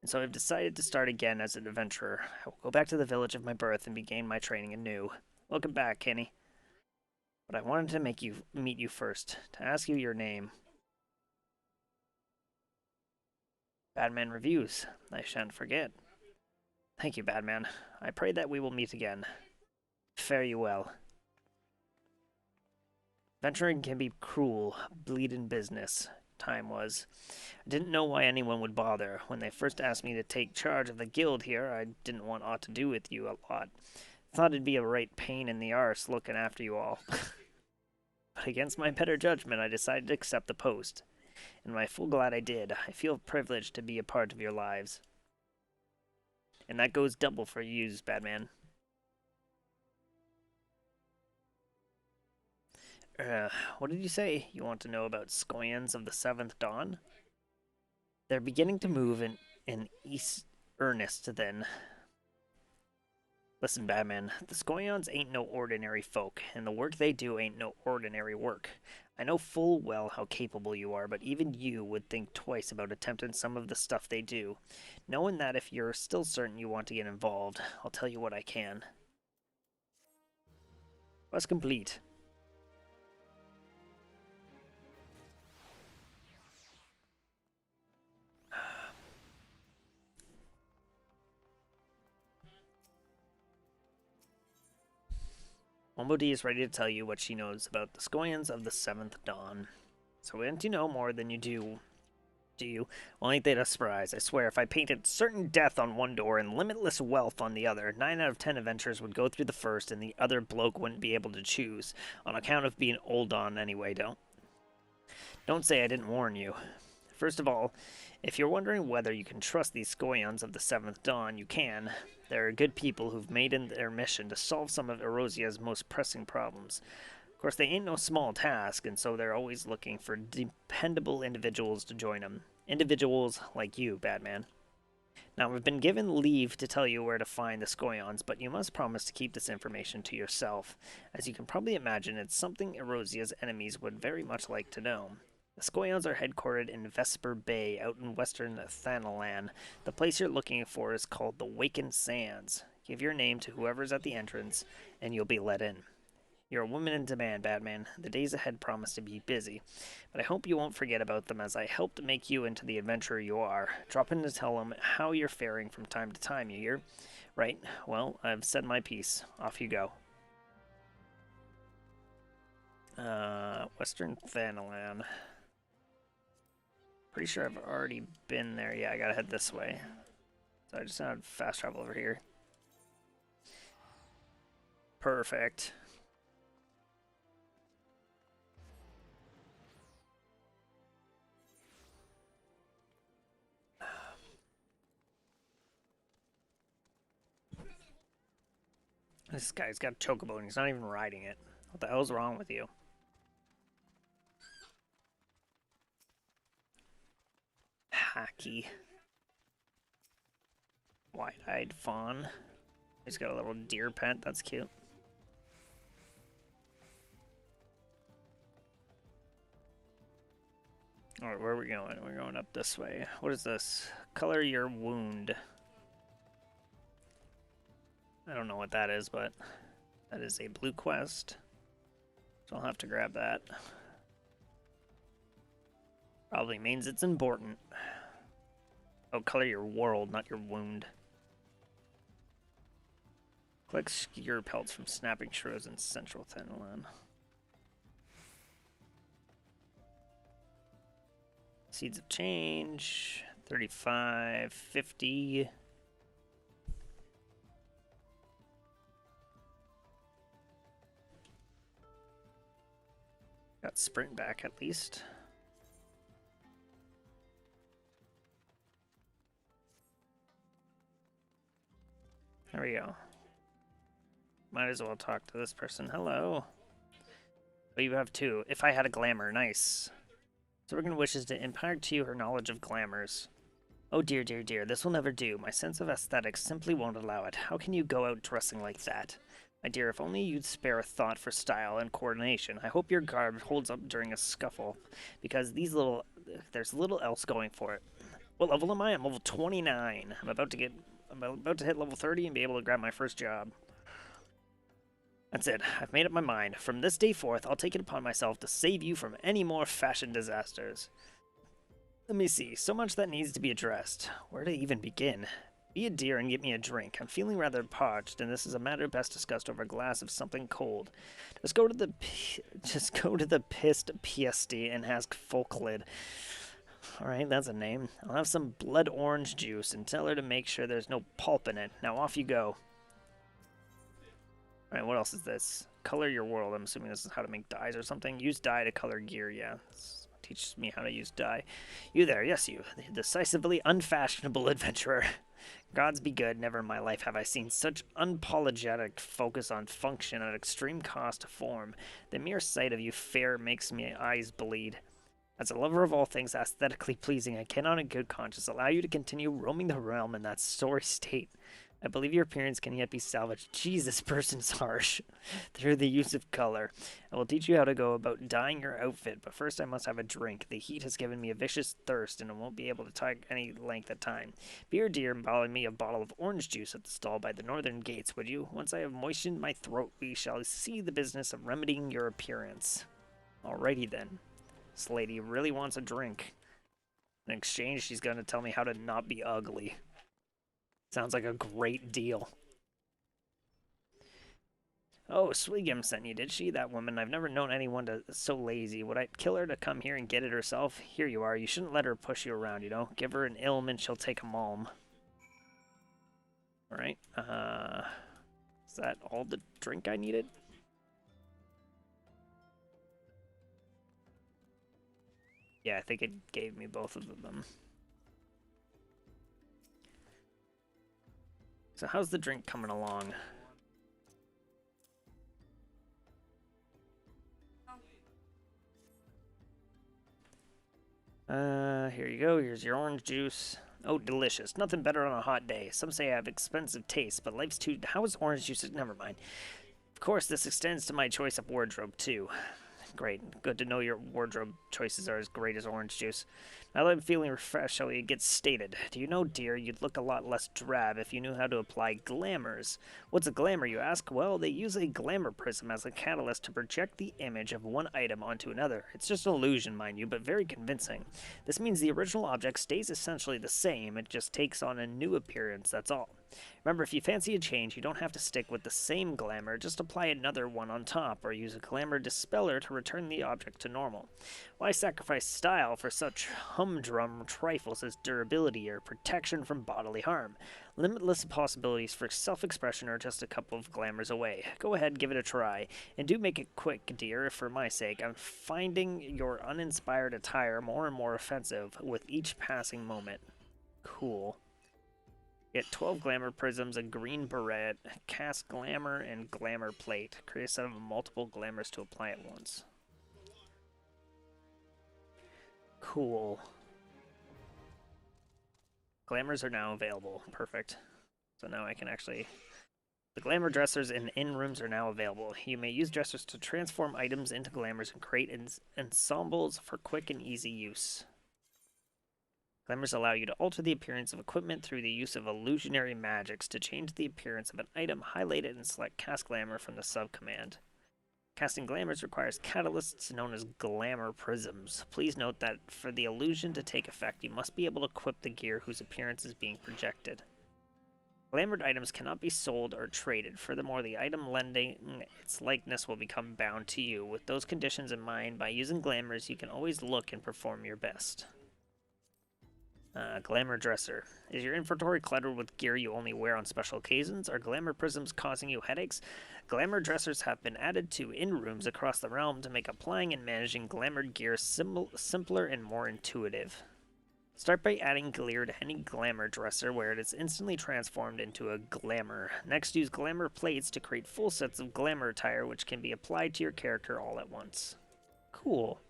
And so I've decided to start again as an adventurer. I will go back to the village of my birth and begin my training anew. Welcome back, Kenny. But I wanted to meet you first, to ask you your name. Badman Reviews. I shan't forget. Thank you, Badman. I pray that we will meet again. Fare you well. Venturing can be cruel, bleeding business. Time was. I didn't know why anyone would bother. When they first asked me to take charge of the guild here, I didn't want aught to do with you a lot. Thought it'd be a right pain in the arse looking after you all. But against my better judgment, I decided to accept the post. And I'm full glad I did. I feel privileged to be a part of your lives. And that goes double for yous, Badman. What did you say? You want to know about Scions of the Seventh Dawn? They're beginning to move in earnest then. Listen, Badman, the Scions ain't no ordinary folk, and the work they do ain't no ordinary work. I know full well how capable you are, but even you would think twice about attempting some of the stuff they do. Knowing that if you're still certain you want to get involved, I'll tell you what I can. Quest complete. Momodi is ready to tell you what she knows about the Scions of the Seventh Dawn. So wouldn't you know more than you do you? Well, ain't that a surprise? I swear, if I painted certain death on one door and limitless wealth on the other, 9 out of 10 adventurers would go through the first and the other bloke wouldn't be able to choose, on account of being old on anyway, don't say I didn't warn you. First of all, if you're wondering whether you can trust these Scoions of the Seventh Dawn, you can. They're good people who've made it their mission to solve some of Erosia's most pressing problems. Of course, they ain't no small task, and so they're always looking for dependable individuals to join them. Individuals like you, Badman. Now, I've been given leave to tell you where to find the Scoions, but you must promise to keep this information to yourself. As you can probably imagine, it's something Erosia's enemies would very much like to know. The Scoions are headquartered in Vesper Bay, out in western Thanalan. The place you're looking for is called the Wakened Sands. Give your name to whoever's at the entrance, and you'll be let in. You're a woman in demand, Badman. The days ahead promise to be busy, but I hope you won't forget about them as I helped make you into the adventurer you are. Drop in to tell them how you're faring from time to time, you hear? Right, well, I've said my piece. Off you go. Western Thanalan. Pretty sure I've already been there. Yeah, I gotta head this way. So I just had fast travel over here. Perfect. This guy's got a chocobo and he's not even riding it. What the hell's wrong with you? Hacky. Wide-eyed fawn. He's got a little deer pet. That's cute. Alright, where are we going? We're going up this way. What is this? Color your wound. I don't know what that is, but that is a blue quest. So I'll have to grab that. Probably means it's important. Oh, color your world, not your wound. Collect skewer pelts from snapping shrews in central Thanalan. Seeds of change. 35, 50. Got sprint back at least. There we go. Might as well talk to this person. Hello. Oh, you have two. If I had a glamour. Nice. Sorgan wishes to impart to you her knowledge of glamours. Oh dear, dear, dear. This will never do. My sense of aesthetics simply won't allow it. How can you go out dressing like that? My dear, if only you'd spare a thought for style and coordination. I hope your garb holds up during a scuffle, because there's little else going for it. What level am I? I'm level 29. I'm about to hit level 30 and be able to grab my first job. That's it. I've made up my mind. From this day forth, I'll take it upon myself to save you from any more fashion disasters. Let me see. So much that needs to be addressed. Where to even begin? Be a dear and get me a drink. I'm feeling rather parched, and this is a matter best discussed over a glass of something cold. Just go to the pissed Piesti and ask Folklid. Alright, that's a name. I'll have some blood orange juice and tell her to make sure there's no pulp in it. Now off you go. Alright, what else is this? Color your world. I'm assuming this is how to make dyes or something. Use dye to color gear, yeah. This teaches me how to use dye. You there, yes you. The decisively unfashionable adventurer. Gods be good, never in my life have I seen such unapologetic focus on function at extreme cost to form. The mere sight of you fair makes my eyes bleed. As a lover of all things aesthetically pleasing, I cannot in good conscience allow you to continue roaming the realm in that sorry state. I believe your appearance can yet be salvaged. Jeez, this person's harsh. Through the use of color. I will teach you how to go about dyeing your outfit, but first I must have a drink. The heat has given me a vicious thirst, and I won't be able to take any length of time. Be your dear and borrow me a bottle of orange juice at the stall by the northern gates, would you? Once I have moistened my throat, we shall see the business of remedying your appearance. Alrighty then. This lady really wants a drink. In exchange, she's going to tell me how to not be ugly. Sounds like a great deal. Oh, Swigum sent you, did she? That woman. I've never known anyone so lazy. Would I kill her to come here and get it herself? Here you are. You shouldn't let her push you around, you know? Give her an ilm and she'll take a malm. Alright. Is that all the drink I needed? Yeah, I think it gave me both of them. So how's the drink coming along? Here you go. Here's your orange juice. Oh, delicious. Nothing better on a hot day. Some say I have expensive taste, but life's too... How is orange juice... Never mind. Of course, this extends to my choice of wardrobe, too. Great. Good to know your wardrobe choices are as great as orange juice. Now that I'm feeling refreshed, shall we get stated? Do you know, dear, you'd look a lot less drab if you knew how to apply glamours. What's a glamour, you ask? Well, they use a glamour prism as a catalyst to project the image of one item onto another. It's just an illusion, mind you, but very convincing. This means the original object stays essentially the same, it just takes on a new appearance, that's all. Remember, if you fancy a change, you don't have to stick with the same glamour, just apply another one on top, or use a glamour dispeller to return the object to normal. Why sacrifice style for such humdrum trifles as durability or protection from bodily harm? Limitless possibilities for self-expression are just a couple of glamours away. Go ahead, give it a try, and do make it quick, dear, for my sake. I'm finding your uninspired attire more and more offensive with each passing moment. Cool. Get 12 glamour prisms, a green beret, cast glamour, and glamour plate. Create a set of multiple glamours to apply at once. Cool. Glamours are now available. Perfect. So now I can actually... The glamour dressers in rooms are now available. You may use dressers to transform items into glamours and create ensembles for quick and easy use. Glamours allow you to alter the appearance of equipment through the use of illusionary magics to change the appearance of an item. Highlight it and select Cast Glamour from the sub-command. Casting glamours requires catalysts known as glamour prisms. Please note that for the illusion to take effect, you must be able to equip the gear whose appearance is being projected. Glamoured items cannot be sold or traded. Furthermore, the item lending its likeness will become bound to you. With those conditions in mind, by using glamours, you can always look and perform your best. Glamour Dresser. Is your inventory cluttered with gear you only wear on special occasions? Are glamour prisms causing you headaches? Glamour dressers have been added to in-rooms across the realm to make applying and managing glamoured gear simpler and more intuitive. Start by adding gear to any glamour dresser where it is instantly transformed into a glamour. Next, use glamour plates to create full sets of glamour attire which can be applied to your character all at once. Cool.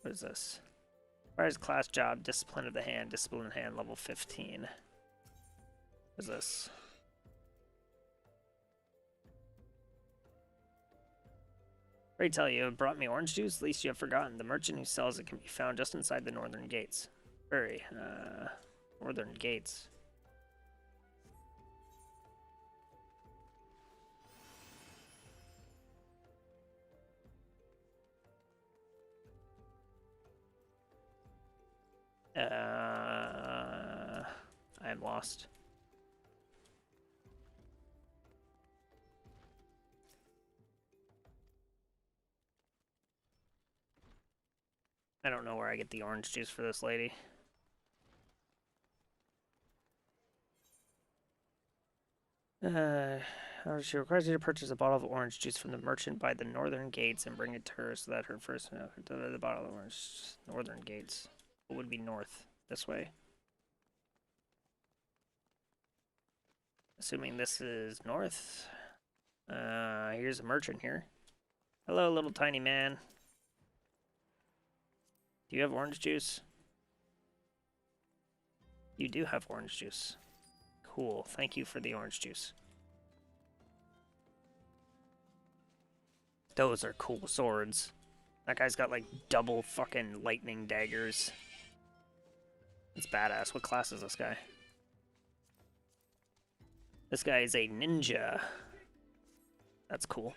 What is this? Requires class job, discipline of the hand, level 15. What is this? Pray tell you, brought me orange juice? Least you have forgotten. The merchant who sells it can be found just inside the northern gates. Very, northern gates. I am lost. I don't know where I get the orange juice for this lady. She requires you to purchase a bottle of orange juice from the merchant by the northern gates and bring it to her so that her first the bottle of orange northern gates. What would be north? This way. Assuming this is north. Here's a merchant here. Hello, little tiny man. Do you have orange juice? You do have orange juice. Cool. Thank you for the orange juice. Those are cool swords. That guy's got like double fucking lightning daggers. It's badass. What class is this guy? This guy is a ninja. That's cool.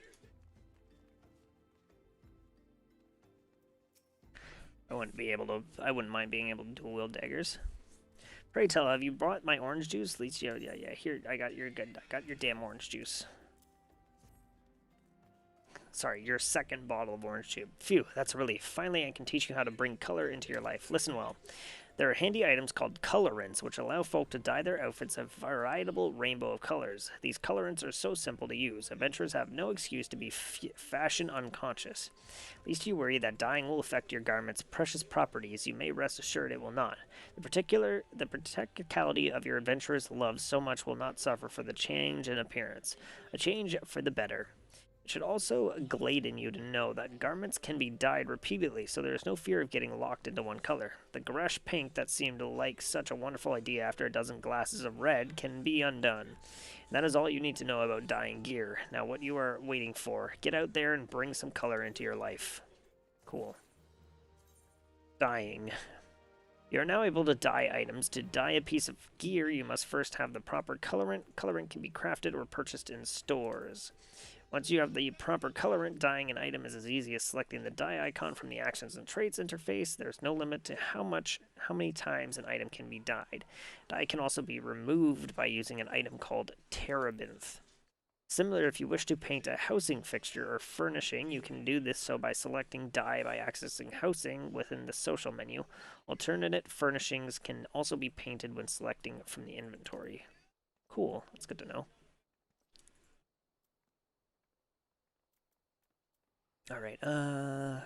I wouldn't mind being able to dual wield daggers. Pray tell, have you brought my orange juice? At least, yeah. Here, I got your damn orange juice. Sorry, your second bottle of orange juice. Phew, that's a relief. Finally, I can teach you how to bring color into your life. Listen well. There are handy items called colorants, which allow folk to dye their outfits a veritable rainbow of colors. These colorants are so simple to use, adventurers have no excuse to be fashion unconscious. Lest you worry that dyeing will affect your garment's precious properties, you may rest assured it will not. The practicality of your adventurer's love so much will not suffer for the change in appearance. A change for the better. It should also gladden you to know that garments can be dyed repeatedly, so there is no fear of getting locked into one color. The gresh pink that seemed like such a wonderful idea after a dozen glasses of red can be undone. And that is all you need to know about dyeing gear. Now, what you are waiting for, get out there and bring some color into your life. Cool. Dyeing. You are now able to dye items. To dye a piece of gear, you must first have the proper colorant. Colorant can be crafted or purchased in stores. Once you have the proper colorant, dyeing an item is as easy as selecting the dye icon from the Actions and Traits interface. There's no limit to how many times an item can be dyed. Dye can also be removed by using an item called Terebinth. Similar, if you wish to paint a housing fixture or furnishing, you can do this so by selecting dye by accessing housing within the social menu. Alternate furnishings can also be painted when selecting from the inventory. Cool, that's good to know. All right, I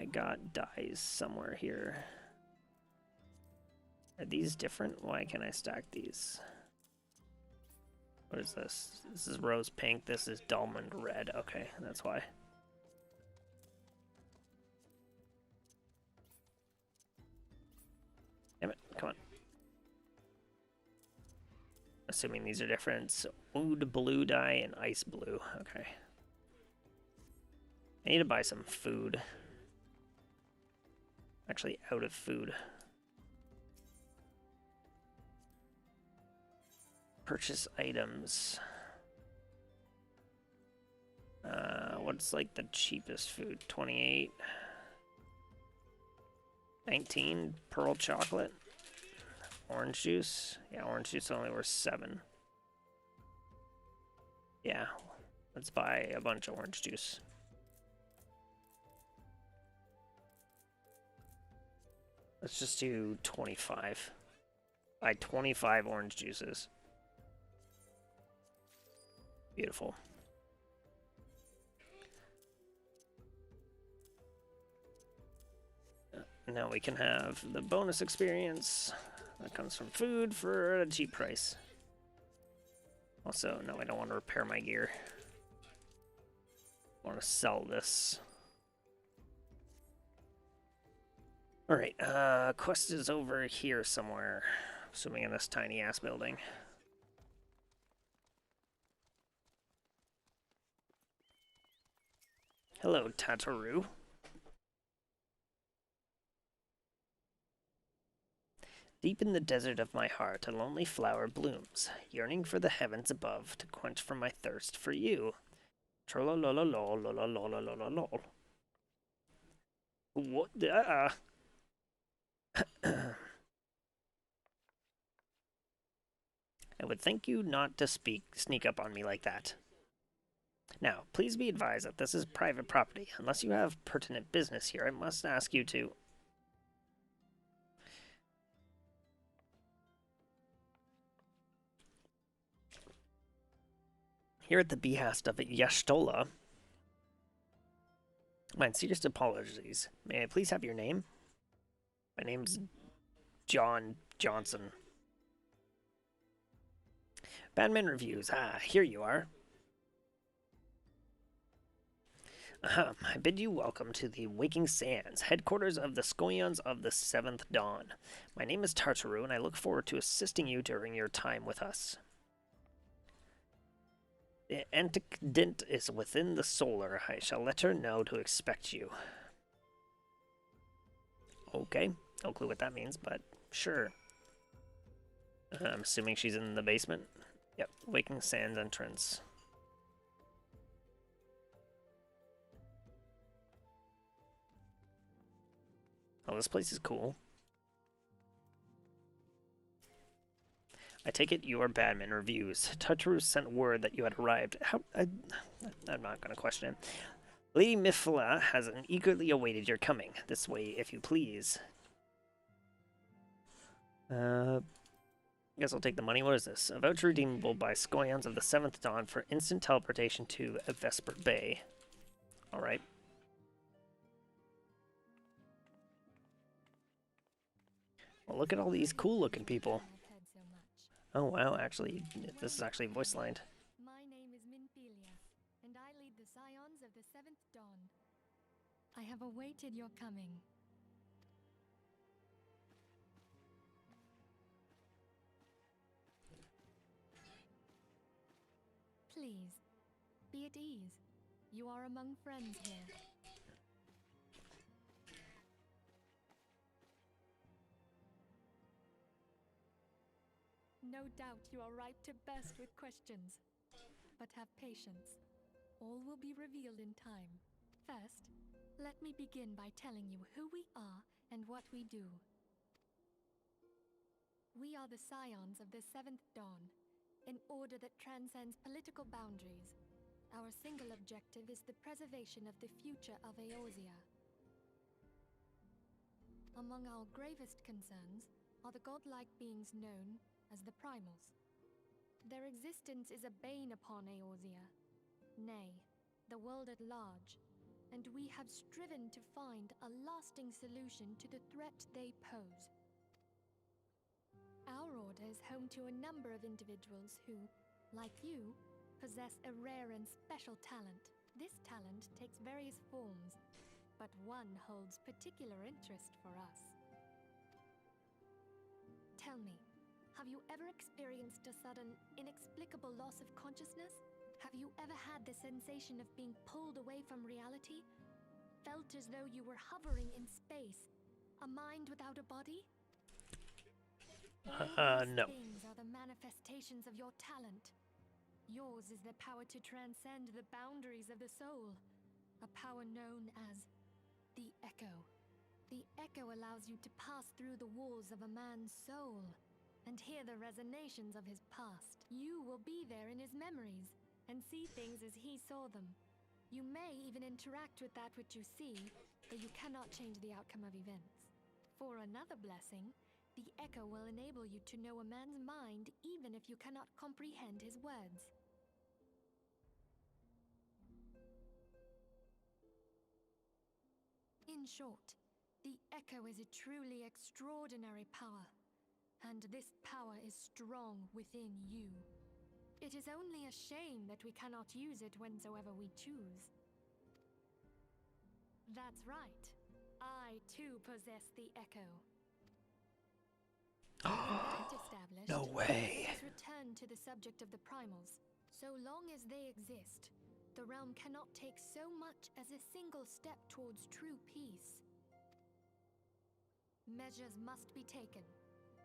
got dyes somewhere here. Are these different? Why can I stack these? What is this? This is rose pink, this is Dolmond red. Okay, that's why. Damn it, come on. Assuming these are different. So, oud blue dye and ice blue. Okay. I need to buy some food. Actually, out of food. Purchase items. What's like the cheapest food? 28. 19. Pearl chocolate. Orange juice. Yeah, orange juice only worth 7. Yeah, let's buy a bunch of orange juice. Let's just do 25. Buy 25 orange juices. Beautiful. Now we can have the bonus experience that comes from food for a cheap price. Also, no, I don't want to repair my gear. I want to sell this. Alright, quest is over here somewhere. Assuming in this tiny ass building. Hello, Tataru. Deep in the desert of my heart, a lonely flower blooms, yearning for the heavens above to quench from my thirst for you. Trollolololololololololol. What the? I would thank you not to sneak up on me like that. Now, please be advised that this is private property. Unless you have pertinent business here, I must ask you to... Here at the behest of Yashtola, my sincerest apologies. May I please have your name? My name's John Johnson. Badman Reviews. Ah, here you are. I bid you welcome to the Waking Sands, headquarters of the Scoions of the Seventh Dawn. My name is Tartaru, and I look forward to assisting you during your time with us. The antidote is within the solar. I shall let her know to expect you. Okay, no clue what that means, but sure. I'm assuming she's in the basement. Yep, Waking Sands entrance. Oh, this place is cool. I take it you are Badman Reviews. Tataru sent word that you had arrived. I'm not going to question it. Lady Mifla has eagerly awaited your coming. This way, if you please. Guess I'll take the money. What is this? A voucher redeemable by Scoions of the 7th Dawn for instant teleportation to Vesper Bay. Alright. Well, look at all these cool-looking people. Oh, wow, actually, this is actually voice-lined. My name is Minfilia, and I lead the Scions of the 7th Dawn. I have awaited your coming. Please, be at ease. You are among friends here. No doubt you are ripe to burst with questions. But have patience. All will be revealed in time. First, let me begin by telling you who we are and what we do. We are the Scions of the 7th Dawn, an order that transcends political boundaries. Our single objective is the preservation of the future of Eorzea. Among our gravest concerns are the godlike beings known as the Primals. Their existence is a bane upon Eorzea, nay, the world at large, and we have striven to find a lasting solution to the threat they pose. Our order is home to a number of individuals who, like you, possess a rare and special talent. This talent takes various forms, but one holds particular interest for us. Tell me, have you ever experienced a sudden, inexplicable loss of consciousness? Have you ever had the sensation of being pulled away from reality? Felt as though you were hovering in space, a mind without a body? No. Things are the manifestations of your talent. Yours is the power to transcend the boundaries of the soul, a power known as the Echo. The Echo allows you to pass through the walls of a man's soul and hear the resonations of his past. You will be there in his memories and see things as he saw them. You may even interact with that which you see, though you cannot change the outcome of events. For another blessing, the Echo will enable you to know a man's mind even if you cannot comprehend his words. In short, the Echo is a truly extraordinary power, and this power is strong within you. It is only a shame that we cannot use it whensoever we choose. That's right. I too possess the Echo. With that established, No way. let us return to the subject of the Primals. So long as they exist, the realm cannot take so much as a single step towards true peace. Measures must be taken.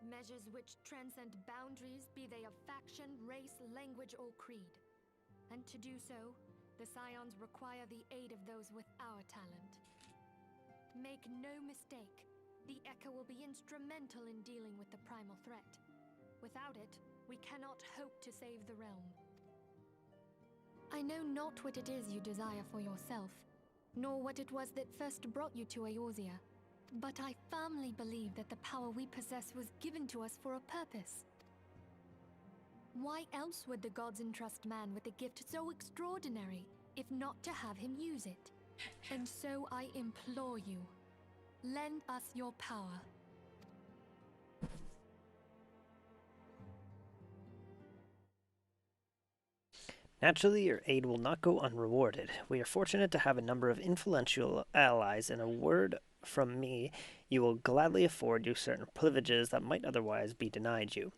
Measures which transcend boundaries, be they of faction, race, language, or creed. And to do so, the Scions require the aid of those with our talent. Make no mistake, the Echo will be instrumental in dealing with the primal threat. Without it, we cannot hope to save the realm. I know not what it is you desire for yourself, nor what it was that first brought you to Eorzea, but I firmly believe that the power we possess was given to us for a purpose. Why else would the gods entrust man with a gift so extraordinary, if not to have him use it? And so I implore you, lend us your power. Naturally, your aid will not go unrewarded. We are fortunate to have a number of influential allies, and a word from me, you will gladly afford you certain privileges that might otherwise be denied you.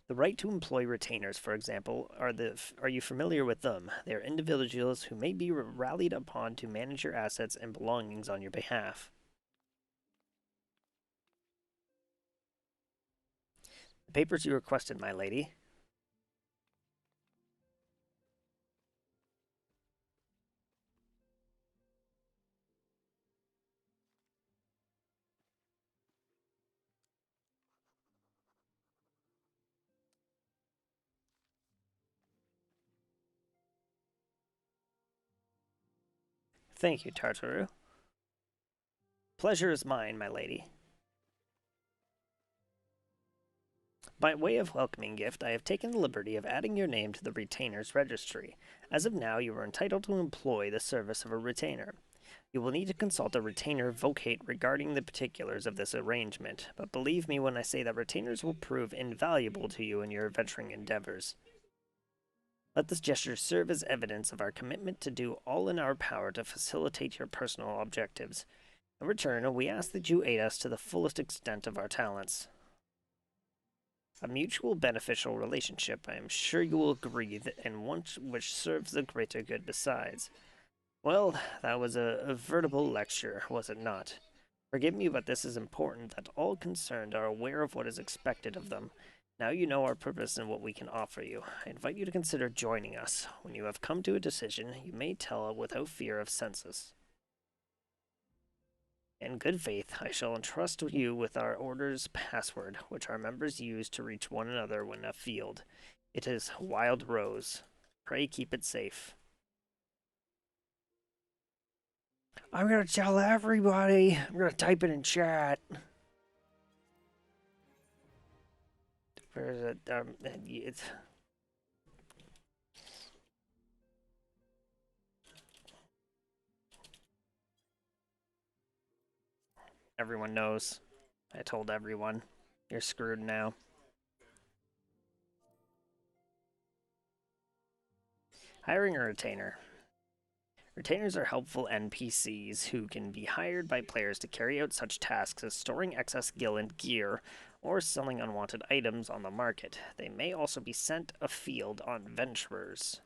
The right to employ retainers, for example, are you familiar with them? They are individuals who may be rallied upon to manage your assets and belongings on your behalf. The papers you requested, my lady. Thank you, Tartaru. Pleasure is mine, my lady. By way of welcoming gift, I have taken the liberty of adding your name to the retainer's registry. As of now, you are entitled to employ the service of a retainer. You will need to consult a retainer vocate regarding the particulars of this arrangement, but believe me when I say that retainers will prove invaluable to you in your adventuring endeavors. Let this gesture serve as evidence of our commitment to do all in our power to facilitate your personal objectives. In return, we ask that you aid us to the fullest extent of our talents. A mutual beneficial relationship, I am sure you will agree, and one which serves the greater good besides. Well, that was a veritable lecture, was it not? Forgive me, but this is important that all concerned are aware of what is expected of them. Now you know our purpose and what we can offer you. I invite you to consider joining us. When you have come to a decision, you may tell without fear of census. In good faith, I shall entrust you with our order's password, which our members use to reach one another when afield. It is Wild Rose. Pray keep it safe. I'm gonna tell everybody. I'm gonna type it in chat. Where is it? Everyone knows. I told everyone. You're screwed now. Hiring a retainer. Retainers are helpful NPCs who can be hired by players to carry out such tasks as storing excess Gilland gear or selling unwanted items on the market. They may also be sent afield on venturers.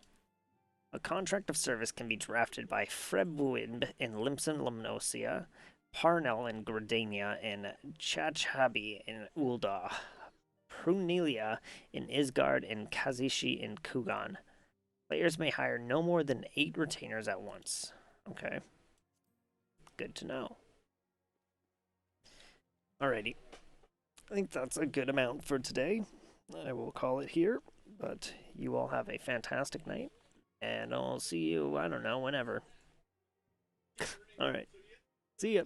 A contract of service can be drafted by Frebwimb in Limson Limnosia, Parnell in Gradania, and Chachhabi in Ulda, Prunelia in Isgard, and Kazishi in Kugan. Players may hire no more than 8 retainers at once. Okay. Good to know. Alrighty. I think that's a good amount for today. I will call it here, but you all have a fantastic night, and I'll see you, I don't know, whenever. Alright. See ya.